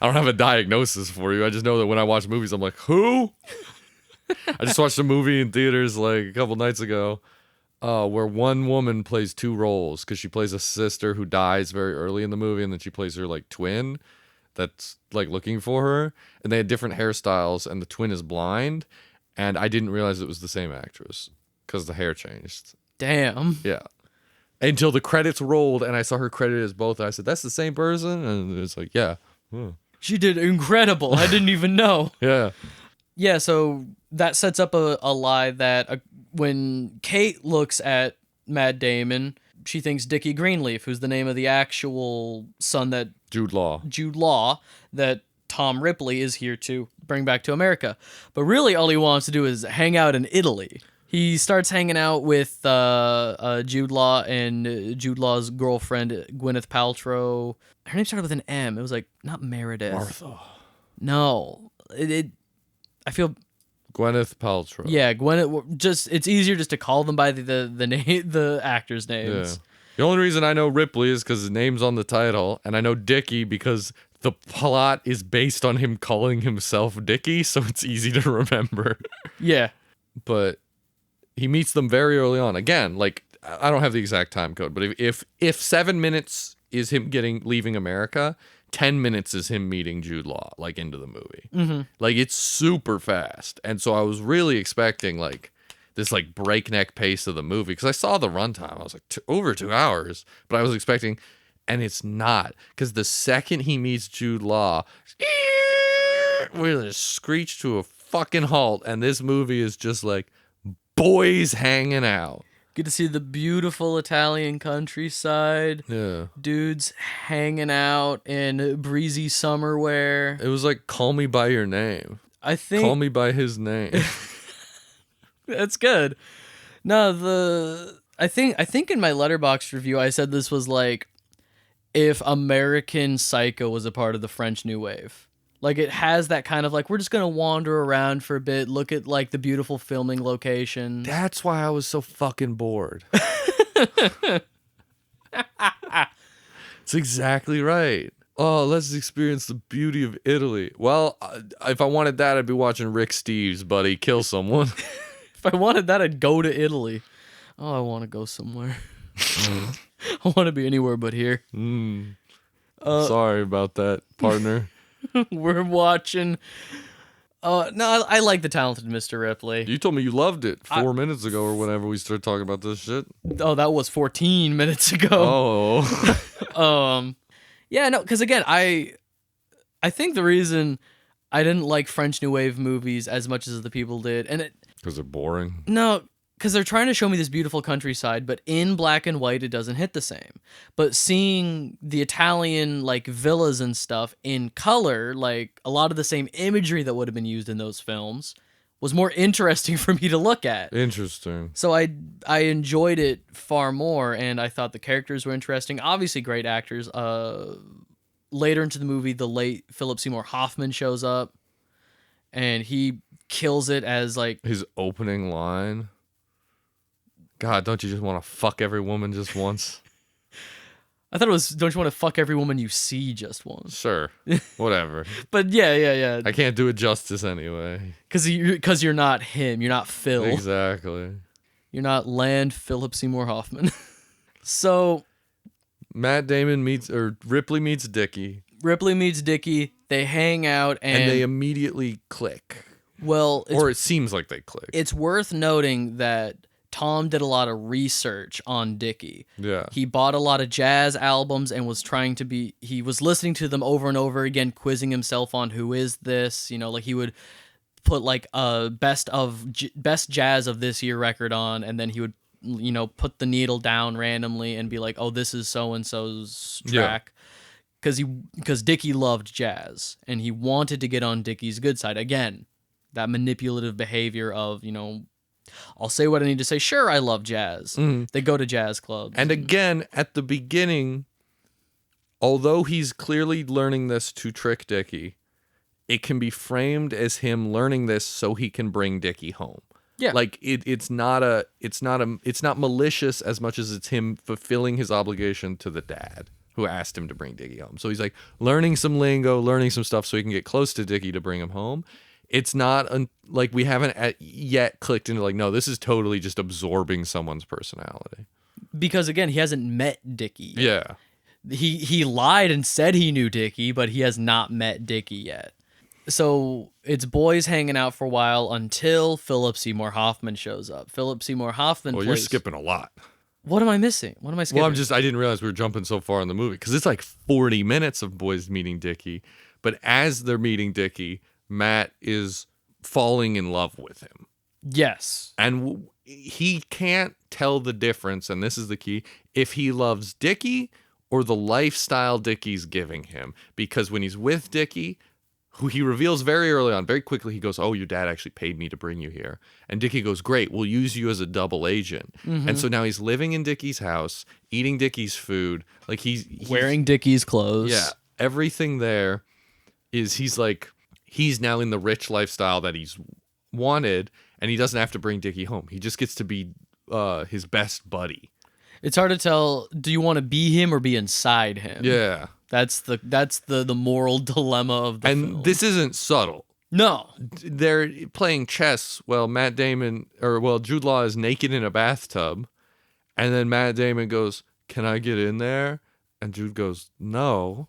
I don't have a diagnosis for you. I just know that when I watch movies, I'm like, who? I just watched a movie in theaters like a couple nights ago where one woman plays two roles because she plays a sister who dies very early in the movie, and then she plays her like twin that's like looking for her, and they had different hairstyles, and the twin is blind, and I didn't realize it was the same actress because the hair changed. Damn. Yeah. Until the credits rolled and I saw her credited as both. I said, that's the same person? And it's like, yeah. She did incredible. I didn't even know. Yeah. Yeah, so that sets up a lie that when Kate looks at Matt Damon, she thinks Dickie Greenleaf, who's the name of the actual son that... Jude Law, that Tom Ripley is here to bring back to America. But really all he wants to do is hang out in Italy. He starts hanging out with Jude Law and Jude Law's girlfriend, Gwyneth Paltrow. Her name started with an M. It was like, not Meredith. Martha. No. I feel... Gwyneth Paltrow. Yeah, Gwyneth. It's easier just to call them by the actors' names. Yeah. The only reason I know Ripley is because his name's on the title, and I know Dickie because the plot is based on him calling himself Dickie, so it's easy to remember. Yeah. But... he meets them very early on. Again, like, I don't have the exact time code, but if 7 minutes is him leaving America, 10 minutes is him meeting Jude Law, like, into the movie. Mm-hmm. Like, it's super fast. And so I was really expecting, like, this, like, breakneck pace of the movie. Because I saw the runtime. I was like, over 2 hours. But I was expecting, and it's not. Because the second he meets Jude Law, we're going to screech to a fucking halt. And this movie is just like, boys hanging out. Get to see the beautiful Italian countryside. Yeah. Dudes hanging out in breezy summer wear. It was like, call me by your name. I think... call me by his name. That's good. No, I think in my Letterboxd review I said this was like if American Psycho was a part of the French New Wave. Like, it has that kind of, like, we're just going to wander around for a bit, look at, like, the beautiful filming location. That's why I was so fucking bored. It's exactly right. Oh, let's experience the beauty of Italy. Well, if I wanted that, I'd be watching Rick Steves, buddy. Kill someone. If I wanted that, I'd go to Italy. Oh, I want to go somewhere. I want to be anywhere but here. Sorry about that, partner. We're watching. No, I like The Talented Mr. Ripley. You told me you loved it 4 minutes ago or whenever we started talking about this shit. Oh, that was 14 minutes ago. Oh. Yeah, no, because again, I think the reason I didn't like French New Wave movies as much as the people did, and Because they're boring? No, because they're trying to show me this beautiful countryside, but in black and white, it doesn't hit the same. But seeing the Italian, like, villas and stuff in color, like, a lot of the same imagery that would have been used in those films, was more interesting for me to look at. Interesting. So I enjoyed it far more, and I thought the characters were interesting. Obviously, great actors. Later into the movie, the late Philip Seymour Hoffman shows up, and he kills it as, like... His opening line... God, don't you just want to fuck every woman just once? I thought it was, don't you want to fuck every woman you see just once? Sure. Whatever. But yeah. I can't do it justice anyway. Because you're not him. You're not Phil. Exactly. You're not Land Philip Seymour Hoffman. So... Ripley meets Dickie. Ripley meets Dickie. They hang out and they immediately click. Well... Or it seems like they click. It's worth noting that Tom did a lot of research on Dickie. Yeah. He bought a lot of jazz albums and was he was listening to them over and over again, quizzing himself on who is this, like he would put like a best jazz of this year record on, and then he would, put the needle down randomly and be like, oh, this is so-and-so's track. Because Dickie loved jazz and he wanted to get on Dickie's good side. Again, that manipulative behavior of, I'll say what I need to say. Sure, I love jazz. Mm-hmm. They go to jazz clubs. And again, at the beginning, although he's clearly learning this to trick Dickie, it can be framed as him learning this so he can bring Dickie home. Yeah. Like it's not malicious as much as it's him fulfilling his obligation to the dad who asked him to bring Dickie home. So he's like learning some lingo, learning some stuff so he can get close to Dickie to bring him home. It's not like we haven't yet clicked into like, no, this is totally just absorbing someone's personality. Because again, he hasn't met Dickie yet. Yeah. He lied and said he knew Dickie, but he has not met Dickie yet. So it's boys hanging out for a while until Philip Seymour Hoffman shows up. Philip Seymour Hoffman Well, you're skipping a lot. What am I missing? What am I skipping? Well, I didn't realize we were jumping so far in the movie because it's like 40 minutes of boys meeting Dickie. But as they're meeting Dickie, Matt is falling in love with him. Yes. And he can't tell the difference, and this is the key, if he loves Dickie or the lifestyle Dickie's giving him. Because when he's with Dickie, who he reveals very early on, very quickly, he goes, oh, your dad actually paid me to bring you here. And Dickie goes, great, we'll use you as a double agent. Mm-hmm. And so now he's living in Dickie's house, eating Dickie's food. Like he's wearing Dickie's clothes. Yeah. Everything there is he's now in the rich lifestyle that he's wanted, and he doesn't have to bring Dickie home. He just gets to be his best buddy. It's hard to tell, do you want to be him or be inside him? Yeah. That's the moral dilemma of the film. And this isn't subtle. No. They're playing chess while Jude Law is naked in a bathtub, and then Matt Damon goes, can I get in there? And Jude goes, no.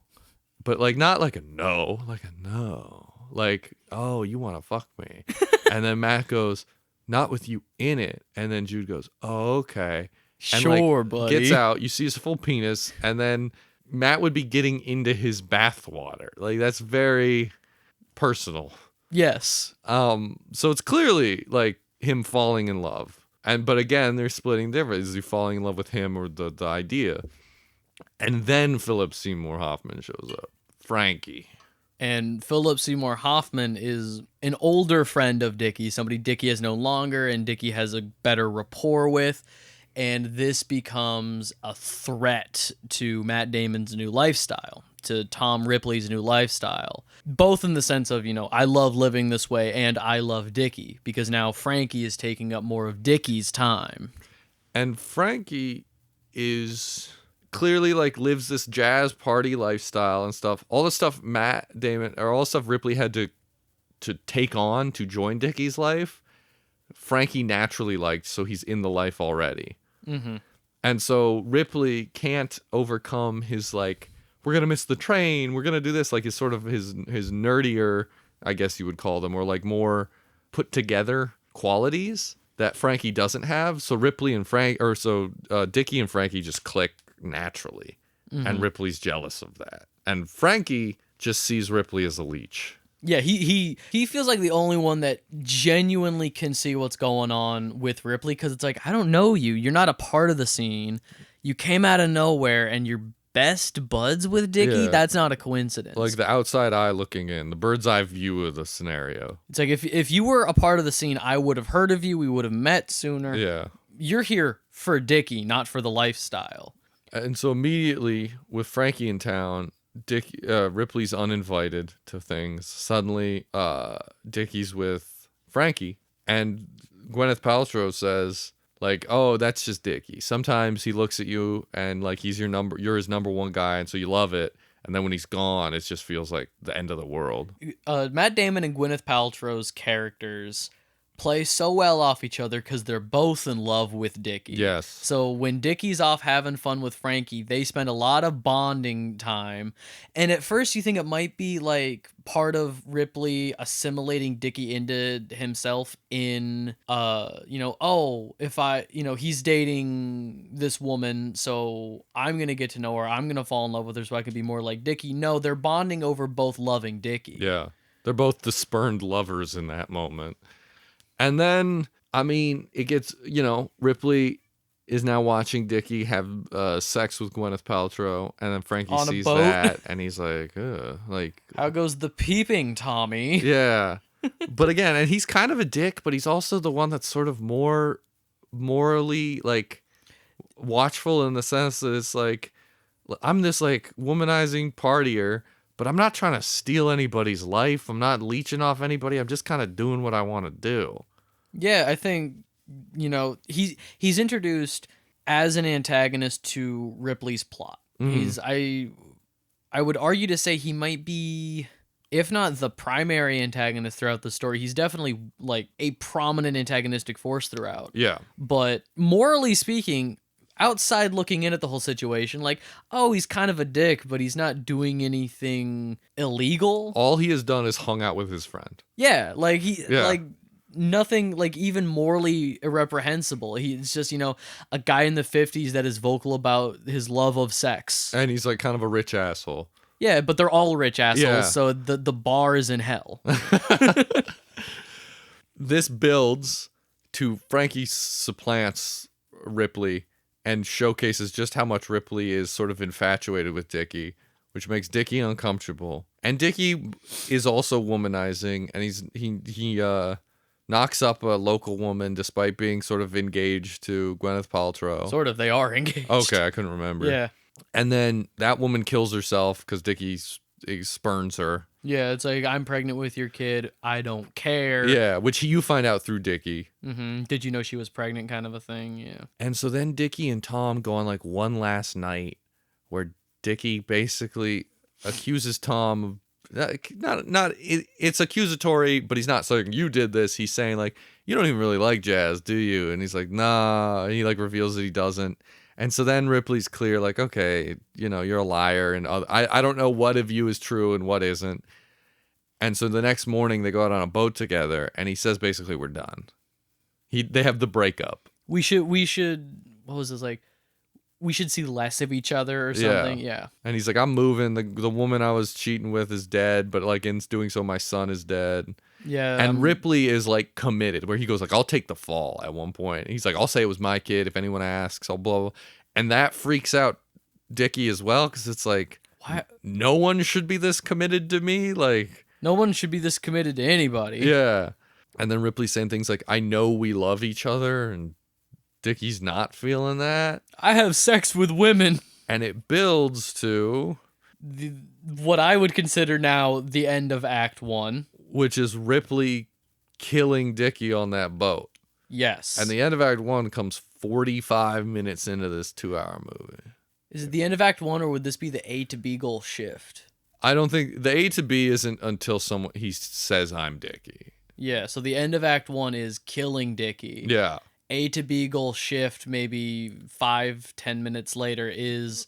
But not like a no, like a no. Like, oh, you want to fuck me. And then Matt goes, not with you in it. And then Jude goes, oh, okay. And sure, buddy. Gets out, you see his full penis, and then Matt would be getting into his bathwater. Like, that's very personal. Yes. So it's clearly like him falling in love. But again, they're splitting different. Is he falling in love with him or the idea? And then Philip Seymour Hoffman shows up. Frankie. And Philip Seymour Hoffman is an older friend of Dickie, somebody Dickie has no longer and Dickie has a better rapport with. And this becomes a threat to Matt Damon's new lifestyle, to Tom Ripley's new lifestyle. Both in the sense of, I love living this way and I love Dickie, because now Frankie is taking up more of Dickie's time. And Frankie is clearly like lives this jazz party lifestyle and stuff. All the stuff Matt Damon or all the stuff Ripley had to take on to join Dickie's life, Frankie naturally liked, so he's in the life already. Mm-hmm. And so Ripley can't overcome his like, we're gonna miss the train, we're gonna do this, like his sort of his nerdier, I guess you would call them, or like more put together qualities that Frankie doesn't have. So Dickie and Frankie just click naturally, and Ripley's jealous of that, and Frankie just sees Ripley as a leech. Yeah, he feels like the only one that genuinely can see what's going on with Ripley, because it's like, I don't know you. You're not a part of the scene. You came out of nowhere, and you're best buds with Dickie. Yeah. That's not a coincidence. Like the outside eye looking in, the bird's eye view of the scenario. It's like, if you were a part of the scene, I would have heard of you. We would have met sooner. Yeah. You're here for Dickie, not for the lifestyle. And so immediately, with Frankie in town, Ripley's uninvited to things. Suddenly, Dickie's with Frankie, and Gwyneth Paltrow says, like, "Oh, that's just Dickie. Sometimes he looks at you and like you're his number one guy, and so you love it. And then when he's gone, it just feels like the end of the world." Matt Damon and Gwyneth Paltrow's characters play so well off each other because they're both in love with Dickie. Yes. So when Dickie's off having fun with Frankie, they spend a lot of bonding time. And at first you think it might be like part of Ripley assimilating Dickie into himself in, he's dating this woman, so I'm going to get to know her. I'm going to fall in love with her so I can be more like Dickie. No, they're bonding over both loving Dickie. Yeah. They're both the spurned lovers in that moment. And then, I mean, it gets, Ripley is now watching Dickie have sex with Gwyneth Paltrow, and then Frankie sees that, and he's like, ugh, like, how goes the peeping, Tommy? Yeah. But again, and he's kind of a dick, but he's also the one that's sort of more morally, like, watchful in the sense that it's like, I'm this, like, womanizing partier, but I'm not trying to steal anybody's life. I'm not leeching off anybody. I'm just kind of doing what I want to do. Yeah, I think, he's introduced as an antagonist to Ripley's plot. I would argue to say he might be, if not the primary antagonist throughout the story, he's definitely like a prominent antagonistic force throughout. Yeah. But morally speaking, outside looking in at the whole situation, like, oh, he's kind of a dick, but he's not doing anything illegal. All he has done is hung out with his friend. Yeah, like like nothing like even morally irreprehensible. He's just, a guy in the 50s that is vocal about his love of sex. And he's like kind of a rich asshole. Yeah, but they're all rich assholes, Yeah. so the bar is in hell. This builds to Frankie supplants Ripley and showcases just how much Ripley is sort of infatuated with Dickie, which makes Dickie uncomfortable. And Dickie is also womanizing, and he knocks up a local woman despite being sort of engaged to Gwyneth Paltrow. Sort of, they are engaged. Okay, I couldn't remember. Yeah. And then that woman kills herself because Dickie spurns her. Yeah, it's like, I'm pregnant with your kid. I don't care. Yeah, which you find out through Dickie. Mm-hmm. Did you know she was pregnant kind of a thing? Yeah. And so then Dickie and Tom go on like one last night where Dickie basically accuses Tom of it's accusatory, but he's not saying you did this. He's saying like, you don't even really like jazz, do you? And he's like, nah. And he like reveals that he doesn't. And so then Ripley's clear, like, okay, you're a liar, and I don't know what of you is true and what isn't. And so the next morning they go out on a boat together, and he says basically we're done. They have the breakup. We should what was this like? We should see less of each other or something. Yeah. And he's like, I'm moving. The woman I was cheating with is dead, but like in doing so, my son is dead. Yeah. And Ripley is like committed, where he goes like, I'll take the fall at one point. And he's like, I'll say it was my kid if anyone asks. I'll blah, blah. And that freaks out Dickie as well, because it's like, why? No one should be this committed to me. Like, no one should be this committed to anybody. Yeah. And then Ripley's saying things like, I know we love each other, and Dickie's not feeling that. I have sex with women. And it builds to what I would consider now the end of Act 1. Which is Ripley killing Dickie on that boat. Yes. And the end of Act 1 comes 45 minutes into this 2-hour movie. Is it the end of Act 1, or would this be the A to B goal shift? I don't think the A to B isn't until he says I'm Dickie. Yeah, so the end of Act 1 is killing Dickie. Yeah. A to B goal shift, maybe 5-10 minutes later, is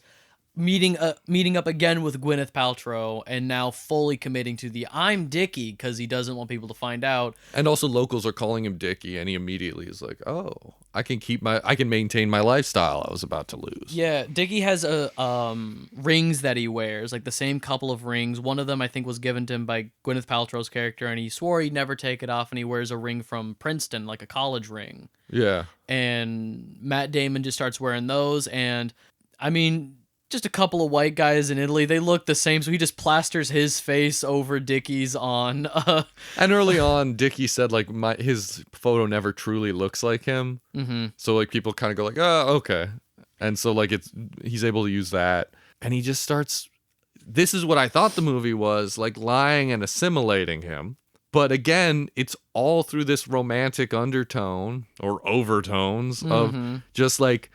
meeting up again with Gwyneth Paltrow, and now fully committing to the I'm Dickie, because he doesn't want people to find out. And also locals are calling him Dickie, and he immediately is like, oh, I can maintain my lifestyle I was about to lose. Yeah, Dickie has rings that he wears, like the same couple of rings. One of them I think was given to him by Gwyneth Paltrow's character, and he swore he'd never take it off, and he wears a ring from Princeton, like a college ring. Yeah. And Matt Damon just starts wearing those, and I mean, just a couple of white guys in Italy, they look the same, so he just plasters his face over Dickie's on. And early on, Dickie said like his photo never truly looks like him. Mm-hmm. So like people kind of go like, oh, okay. And so like he's able to use that, and he just starts. This is what I thought the movie was, like lying and assimilating him. But again, it's all through this romantic undertone or overtones of just like,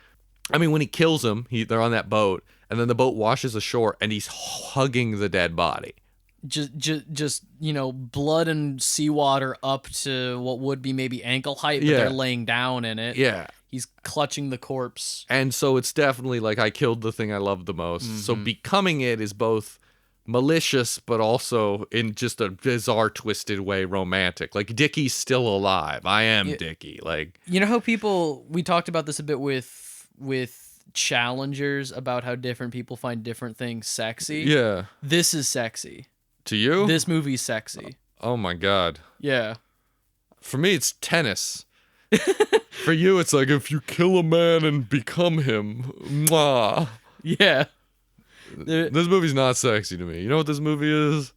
I mean, when he kills him, they're on that boat, and then the boat washes ashore, and he's hugging the dead body. Just blood and seawater up to what would be maybe ankle height, but they're laying down in it. Yeah. He's clutching the corpse. And so it's definitely like, I killed the thing I loved the most. Mm-hmm. So becoming it is both malicious, but also in just a bizarre, twisted way romantic. Like, Dickie's still alive. I am Dickie. Like, you know how we talked about this a bit with challengers, about how different people find different things sexy. Yeah. This is sexy. To you? This movie's sexy. Oh my God. Yeah. For me, it's tennis. For you, it's like, if you kill a man and become him, mwah. Yeah. This movie's not sexy to me. You know what this movie is?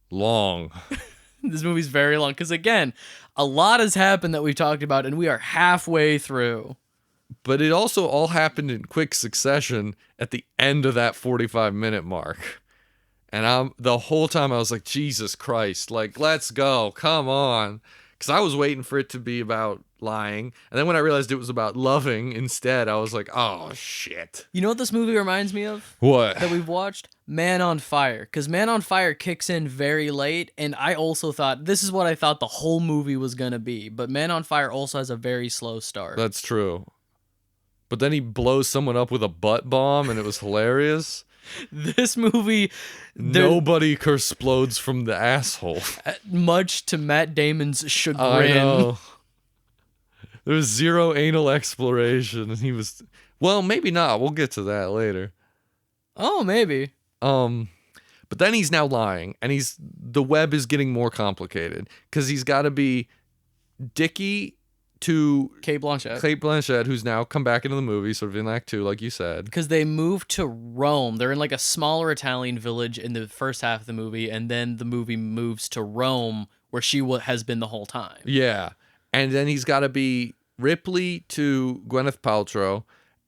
Long. This movie's very long, because again, a lot has happened that we've talked about, and we are halfway through. But it also all happened in quick succession at the end of that 45-minute mark. And the whole time I was like, Jesus Christ, like, let's go, come on. Because I was waiting for it to be about lying. And then when I realized it was about loving instead, I was like, oh, shit. You know what this movie reminds me of? What? That we've watched? Man on Fire. Because Man on Fire kicks in very late, and I also thought, this is what I thought the whole movie was going to be. But Man on Fire also has a very slow start. That's true. But then he blows someone up with a butt bomb, and it was hilarious. This movie... Nobody explodes from the asshole. Much to Matt Damon's chagrin. I know. There was zero anal exploration, and he was... Well, maybe not. We'll get to that later. Oh, maybe. But then he's now lying, and the web is getting more complicated, because he's got to be Dickie to Cate Blanchett, who's now come back into the movie, sort of in Act 2, like you said. Because they moved to Rome. They're in like a smaller Italian village in the first half of the movie, and then the movie moves to Rome, where she has been the whole time. Yeah. And then he's got to be Ripley to Gwyneth Paltrow,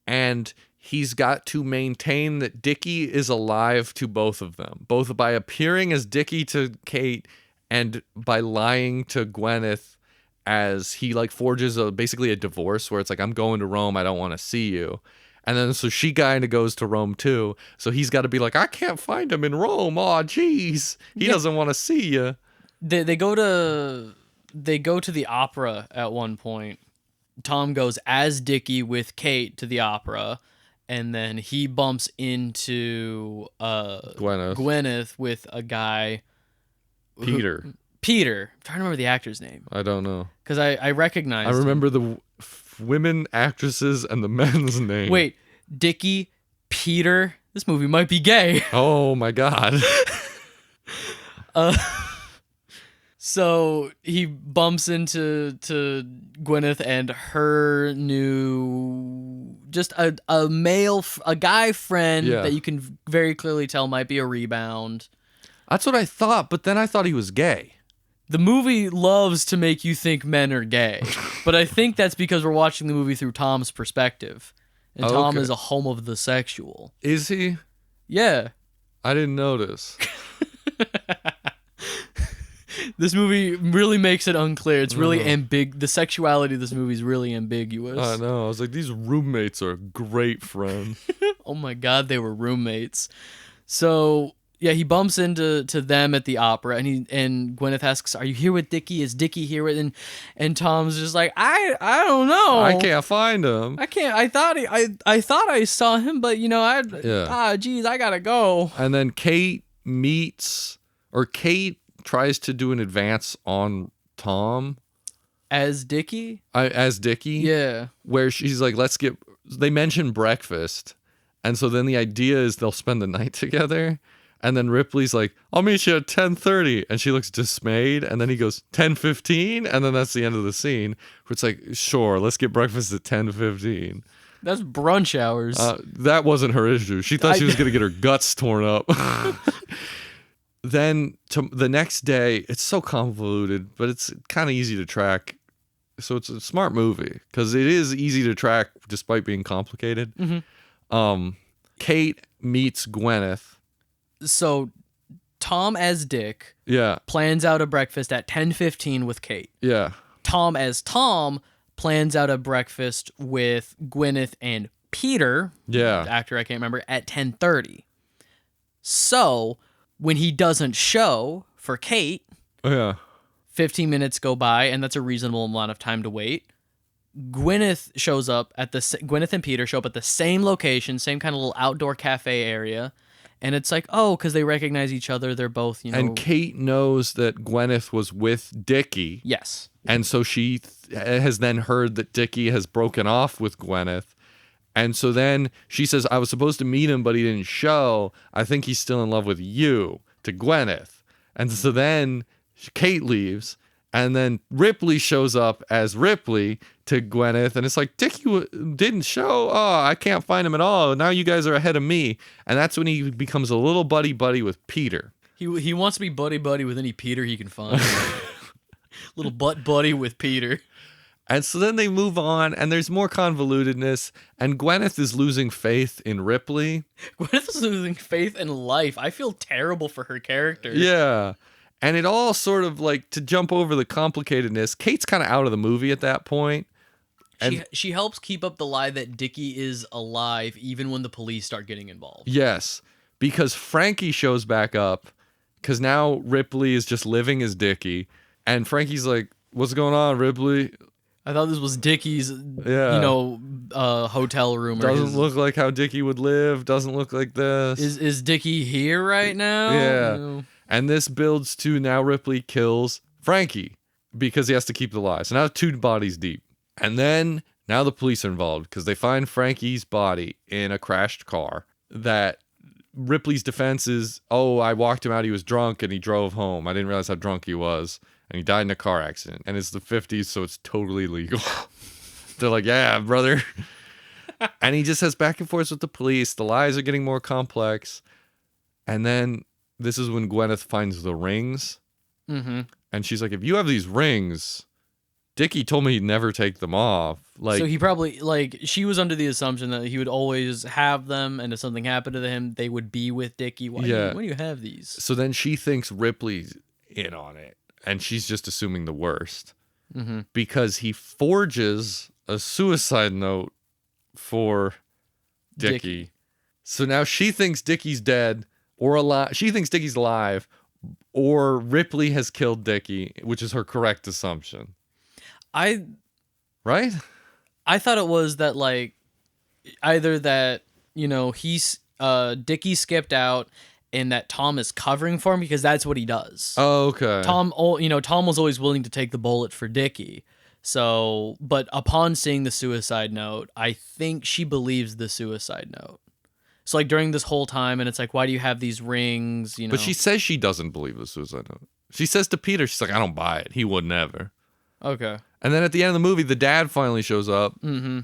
and he's got to maintain that Dickie is alive to both of them, both by appearing as Dickie to Kate and by lying to Gwyneth, as he like forges basically a divorce where it's like, I'm going to Rome, I don't want to see you. And then so she kind of goes to Rome too. So he's got to be like, I can't find him in Rome. Oh, geez. He doesn't want to see you. They go to the opera at one point. Tom goes as Dickie with Kate to the opera, and then he bumps into Gwyneth with a guy, Peter. I'm trying to remember the actor's name. I don't know. Because I recognize. I remember the women actresses and the men's name. Wait, Dickie, Peter. This movie might be gay. Oh my God. So he bumps into Gwyneth and her new, just a guy friend that you can very clearly tell might be a rebound. That's what I thought, but then I thought he was gay. The movie loves to make you think men are gay, but I think that's because we're watching the movie through Tom's perspective, and Tom is a homosexual. Is he? Yeah. I didn't notice. This movie really makes it unclear. It's really the sexuality of this movie is really ambiguous. I know. I was like, these roommates are great friends. Oh my God, they were roommates. So yeah, he bumps into them at the opera, and Gwyneth asks, "Are you here with Dickie? Is Dickie here with?" And Tom's just like, "I don't know. I can't find him. I can't. I thought I saw him, but geez, I gotta go." And then Kate tries to do an advance on Tom As Dickie? As Dickie. Yeah. Where she's like, they mention breakfast. And so then the idea is they'll spend the night together. And then Ripley's like, I'll meet you at 10:30. And she looks dismayed. And then he goes, 10:15? And then that's the end of the scene. Where it's like, sure, let's get breakfast at 10:15. That's brunch hours. That wasn't her issue. She thought she was going to get her guts torn up. Then the next day, it's so convoluted, but it's kind of easy to track. So it's a smart movie because it is easy to track despite being complicated. Mm-hmm. Kate meets Gwyneth. So Tom as Dick plans out a breakfast at 10:15 with Kate. Yeah. Tom as Tom plans out a breakfast with Gwyneth and Peter, the actor I can't remember, at 10:30. So when he doesn't show for Kate, 15 minutes go by, and that's a reasonable amount of time to wait. Gwyneth and Peter show up at the same location, same kind of little outdoor cafe area, and it's like, oh, because they recognize each other, they're both, And Kate knows that Gwyneth was with Dickie. Yes. And so she has then heard that Dickie has broken off with Gwyneth. And so then she says, I was supposed to meet him, but he didn't show. I think he's still in love with you, to Gwyneth. And so then Kate leaves. And then Ripley shows up as Ripley to Gwyneth. And it's like, Dickie didn't show. Oh, I can't find him at all. Now you guys are ahead of me. And that's when he becomes a little buddy-buddy with Peter. He wants to be buddy-buddy with any Peter he can find. Little butt buddy with Peter. And so then they move on, and there's more convolutedness, and Gwyneth is losing faith in Ripley. Gwyneth is losing faith in life. I feel terrible for her character. Yeah. And it all sort of like, to jump over the complicatedness, Kate's kind of out of the movie at that point. And she helps keep up the lie that Dickie is alive even when the police start getting involved. Yes, because Frankie shows back up, because now Ripley is just living as Dickie, and Frankie's like, what's going on, Ripley? I thought this was Dickie's, hotel room. Doesn't look like how Dickie would live. Doesn't look like this. Is Dickie here right now? Yeah. And this builds to now Ripley kills Frankie because he has to keep the lie. So now 2 bodies deep. And then now the police are involved because they find Frankie's body in a crashed car. That Ripley's defense is, oh, I walked him out. He was drunk and he drove home. I didn't realize how drunk he was. And he died in a car accident. And it's the 50s, so it's totally legal. They're like, yeah, brother. And he just has back and forth with the police. The lies are getting more complex. And then this is when Gwyneth finds the rings. Mm-hmm. And she's like, if you have these rings, Dickie told me he'd never take them off. Like, so he probably, she was under the assumption that he would always have them, and if something happened to him, they would be with Dickie. Why do you have these? So then she thinks Ripley's in on it. And she's just assuming the worst. Mm-hmm. Because he forges a suicide note for Dickie. So now she thinks Dickie's dead or alive. She thinks Dickie's alive, or Ripley has killed Dickie, which is her correct assumption. Right? I thought it was that, either that, he's Dickie skipped out, and that Tom is covering for him because that's what he does. Oh, okay. Tom was always willing to take the bullet for Dickie. So, but upon seeing the suicide note, I think she believes the suicide note. So, during this whole time, and it's like, why do you have these rings? But she says she doesn't believe the suicide note. She says to Peter, she's like, I don't buy it. He would never. Okay. And then at the end of the movie, the dad finally shows up. Mm-hmm.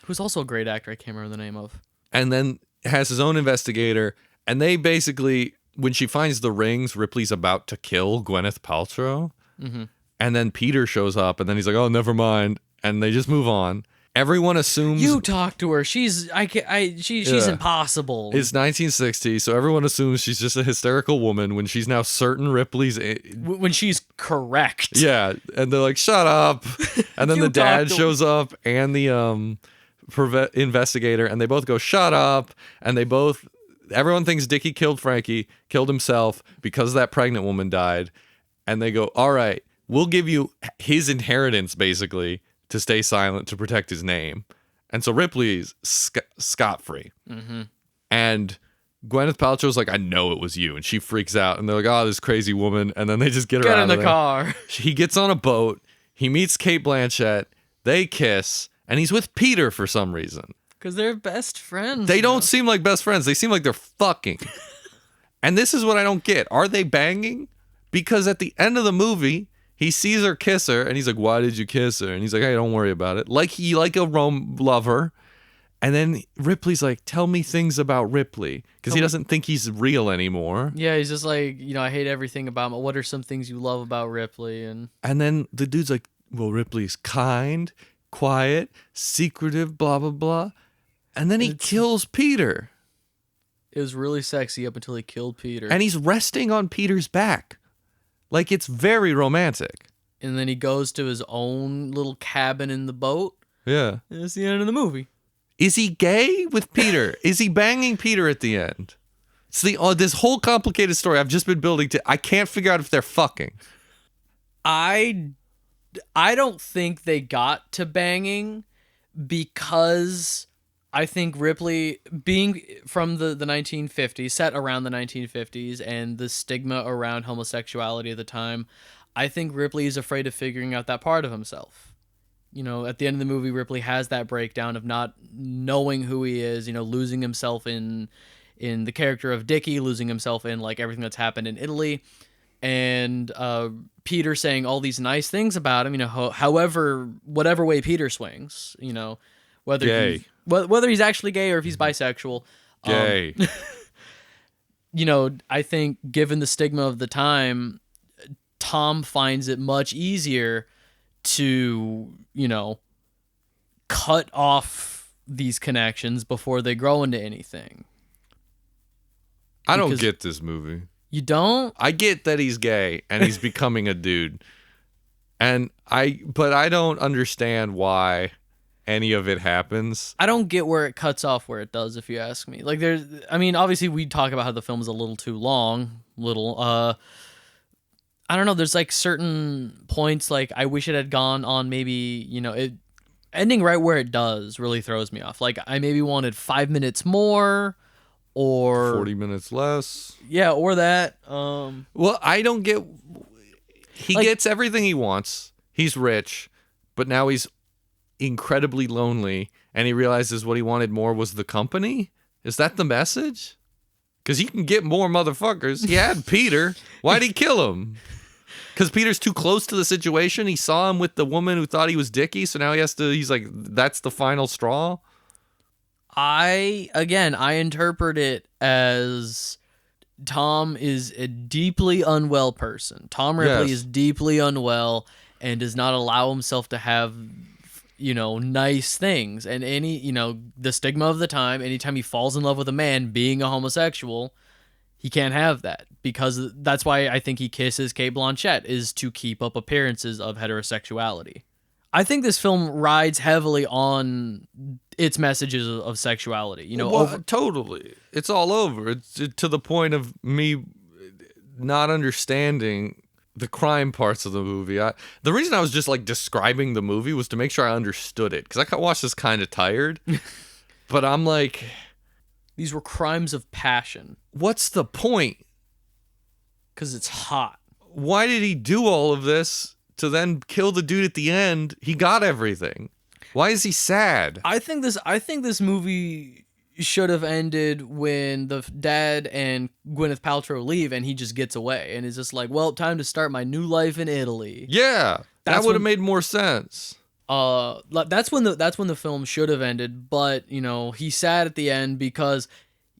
Who's also a great actor. I can't remember the name of. And then has his own investigator. And they basically, when she finds the rings, Ripley's about to kill Gwyneth Paltrow. Mm-hmm. And then Peter shows up, and then he's like, oh, never mind. And they just move on. Everyone assumes... You talk to her. She's impossible. It's 1960, so everyone assumes she's just a hysterical woman when she's now certain Ripley's... When she's correct. Yeah, and they're like, shut up. And then the dad shows up, and the investigator, and they both go, shut up. And everyone thinks Dickie killed Frankie, killed himself because that pregnant woman died. And they go, all right, we'll give you his inheritance, basically, to stay silent, to protect his name. And so Ripley's scot-free. Mm-hmm. And Gwyneth Paltrow's like, I know it was you. And she freaks out. And they're like, oh, this crazy woman. And then they just get her out of there. Get in the car. He gets on a boat. He meets Cate Blanchett. They kiss. And he's with Peter for some reason. Because they're best friends. They don't seem like best friends. They seem like they're fucking. And this is what I don't get. Are they banging? Because at the end of the movie, he sees her kiss her. And he's like, why did you kiss her? And he's like, hey, don't worry about it. Like a Rome lover. And then Ripley's like, tell me things about Ripley. Because he doesn't think he's real anymore. Yeah, he's just like, I hate everything about him. What are some things you love about Ripley? And then the dude's like, well, Ripley's kind, quiet, secretive, blah, blah, blah. And then he kills Peter. It was really sexy up until he killed Peter. And he's resting on Peter's back. Like, it's very romantic. And then he goes to his own little cabin in the boat. Yeah. And it's the end of the movie. Is he gay with Peter? Is he banging Peter at the end? It's this whole complicated story I've just been building to. I can't figure out if they're fucking. I don't think they got to banging because I think Ripley, being from the 1950s, set around the 1950s, and the stigma around homosexuality at the time, I think Ripley is afraid of figuring out that part of himself. At the end of the movie, Ripley has that breakdown of not knowing who he is, losing himself in the character of Dickie, losing himself in like everything that's happened in Italy, and Peter saying all these nice things about him, whatever way Peter swings, whether he's actually gay or if he's bisexual. Gay. I think given the stigma of the time, Tom finds it much easier to, cut off these connections before they grow into anything. I don't get this movie. You don't? I get that he's gay and he's becoming a dude. But I don't understand why any of it happens. I don't get where it cuts off where it does, if you ask me. Like obviously we talk about how the film is a little too long, I don't know, there's like certain points like I wish it had gone on maybe, it ending right where it does really throws me off. Like I maybe wanted 5 minutes more or 40 minutes less. Yeah, or that. Well, I don't get he gets everything he wants. He's rich, but now he's incredibly lonely and he realizes what he wanted more was the company. Is that the message? Because he can get more motherfuckers. He had Peter. Why'd he kill him? Because Peter's too close to the situation. He saw him with the woman who thought he was Dickie, so now he's like, that's the final straw? I interpret it as Tom is a deeply unwell person. Tom Ripley is deeply unwell and does not allow himself to have, nice things. And the stigma of the time, anytime he falls in love with a man being a homosexual, he can't have that, because that's why I think he kisses Cate Blanchett, is to keep up appearances of heterosexuality. I think this film rides heavily on its messages of sexuality. Totally. It's all over. It's to the point of me not understanding the crime parts of the movie. The reason I was just like describing the movie was to make sure I understood it, because I watched this kind of tired. But I'm like, these were crimes of passion. What's the point? Because it's hot. Why did he do all of this to then kill the dude at the end? He got everything. Why is he sad? I think this movie should have ended when the dad and Gwyneth Paltrow leave and he just gets away and is just like, well, time to start my new life in Italy. Yeah, that would have made more sense. That's when the film should have ended, but he's sad at the end because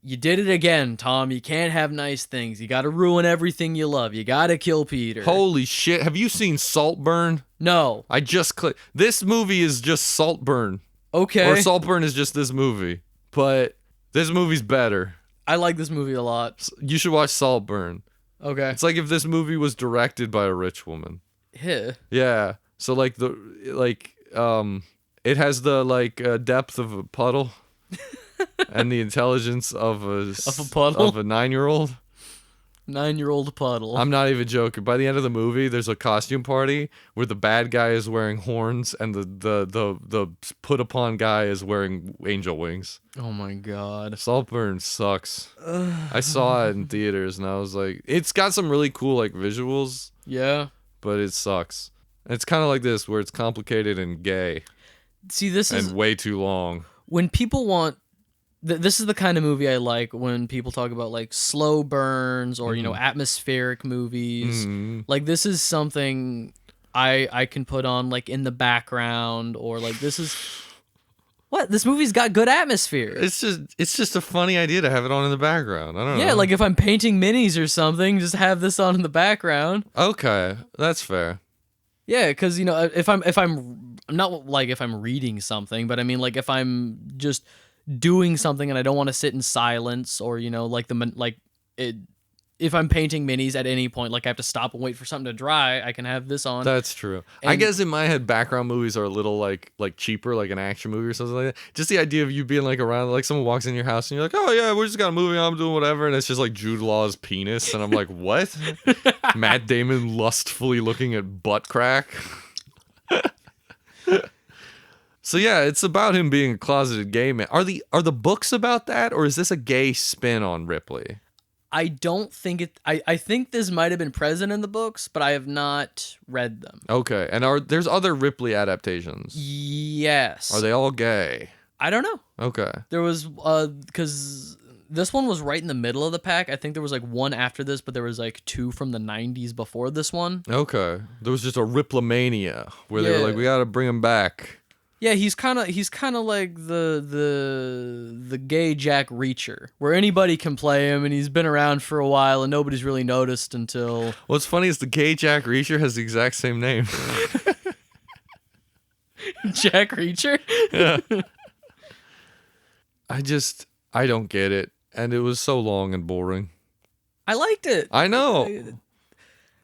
you did it again, Tom. You can't have nice things. You got to ruin everything you love. You got to kill Peter. Holy shit. Have you seen Saltburn? No. I just clicked. This movie is just Saltburn. Okay. Or Saltburn is just this movie. But this movie's better. I like this movie a lot. You should watch Saltburn. Okay. It's like if this movie was directed by a rich woman. Yeah. Yeah. So It has the depth of a puddle and the intelligence of a puddle? of a 9-year-old. 9-year-old puddle. I'm not even joking. By the end of the movie, there's a costume party where the bad guy is wearing horns and the put upon guy is wearing angel wings. Oh my god. Saltburn sucks. I saw it in theaters and I was like, it's got some really cool visuals. Yeah. But it sucks. It's kind of like this where it's complicated and gay. See, this is way too long. When people want this is the kind of movie I like when people talk about slow burns or atmospheric movies. Like this is something I can put on in the background or this is what this movie's got good atmosphere. It's just a funny idea to have it on in the background. I don't know. Yeah, like if I'm painting minis or something, just have this on in the background. Okay, that's fair. Yeah, because if I'm not if I'm reading something, but I mean if I'm just doing something and I don't want to sit in silence or if I'm painting minis at any point, I have to stop and wait for something to dry, I can have this on. That's true. I guess in my head, background movies are a little like cheaper, like an action movie or something like that. Just the idea of you being around, someone walks in your house and you're like, oh yeah, we just got a movie on, I'm doing whatever, and it's just Jude Law's penis, and I'm like, what? Matt Damon lustfully looking at butt crack. So yeah, it's about him being a closeted gay man. Are the books about that, or is this a gay spin on Ripley? I don't think it. I think this might have been present in the books, but I have not read them. Okay, and there's other Ripley adaptations? Yes. Are they all gay? I don't know. Okay. There was because this one was right in the middle of the pack. I think there was one after this, but there was 2 from the 90s before this one. Okay, there was just a Riplemania where they were like, we got to bring him back. Yeah, he's kind of like the gay Jack Reacher, where anybody can play him, and he's been around for a while, and nobody's really noticed until. What's funny is the gay Jack Reacher has the exact same name. Jack Reacher? Yeah. I don't get it, and it was so long and boring. I liked it. I know.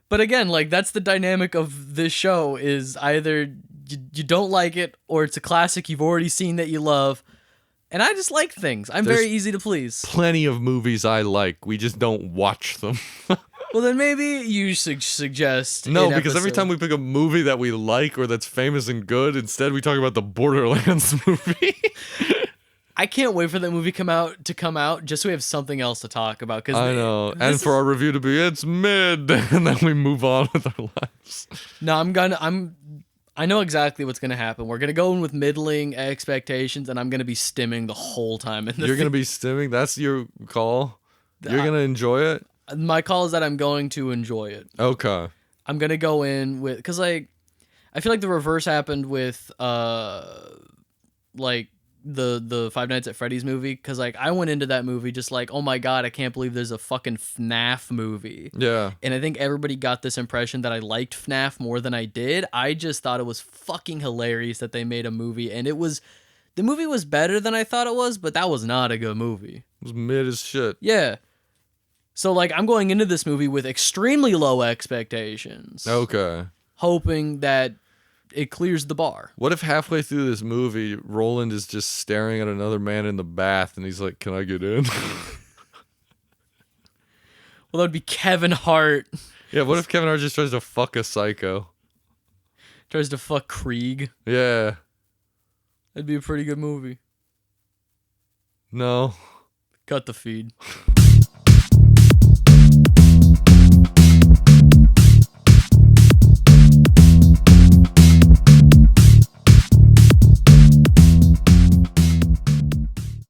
But again, that's the dynamic of this show is either you don't like it or it's a classic you've already seen that you love. And I just like things. There's very easy to please. Plenty of movies I like. We just don't watch them. Well, then maybe you suggest. No, because every time we pick a movie that we like or that's famous and good, instead we talk about the Borderlands movie. I can't wait for that movie to come out just so we have something else to talk about. Cause I know. And for our review to be, it's mid. And then we move on with our lives. No, I know exactly what's going to happen. We're going to go in with middling expectations, and I'm going to be stimming the whole time. You're going to be stimming? That's your call? You're going to enjoy it? My call is that I'm going to enjoy it. Okay. I'm going to go in with... Because, I feel like the reverse happened with, the Five Nights at Freddy's movie, because I went into that movie just oh my god, I can't believe there's a fucking FNAF movie. Yeah. And I think everybody got this impression that I liked FNAF more than I did. I just thought it was fucking hilarious that they made a movie, and the movie was better than I thought it was, but that was not a good movie. It was mid as shit. Yeah. So I'm going into this movie with extremely low expectations. Okay. Hoping that it clears the bar. What if halfway through this movie, Roland is just staring at another man in the bath and he's like, can I get in? Well, that would be Kevin Hart. Yeah, what if Kevin Hart just tries to fuck a psycho? Tries to fuck Krieg. Yeah. That'd be a pretty good movie. No. Cut the feed.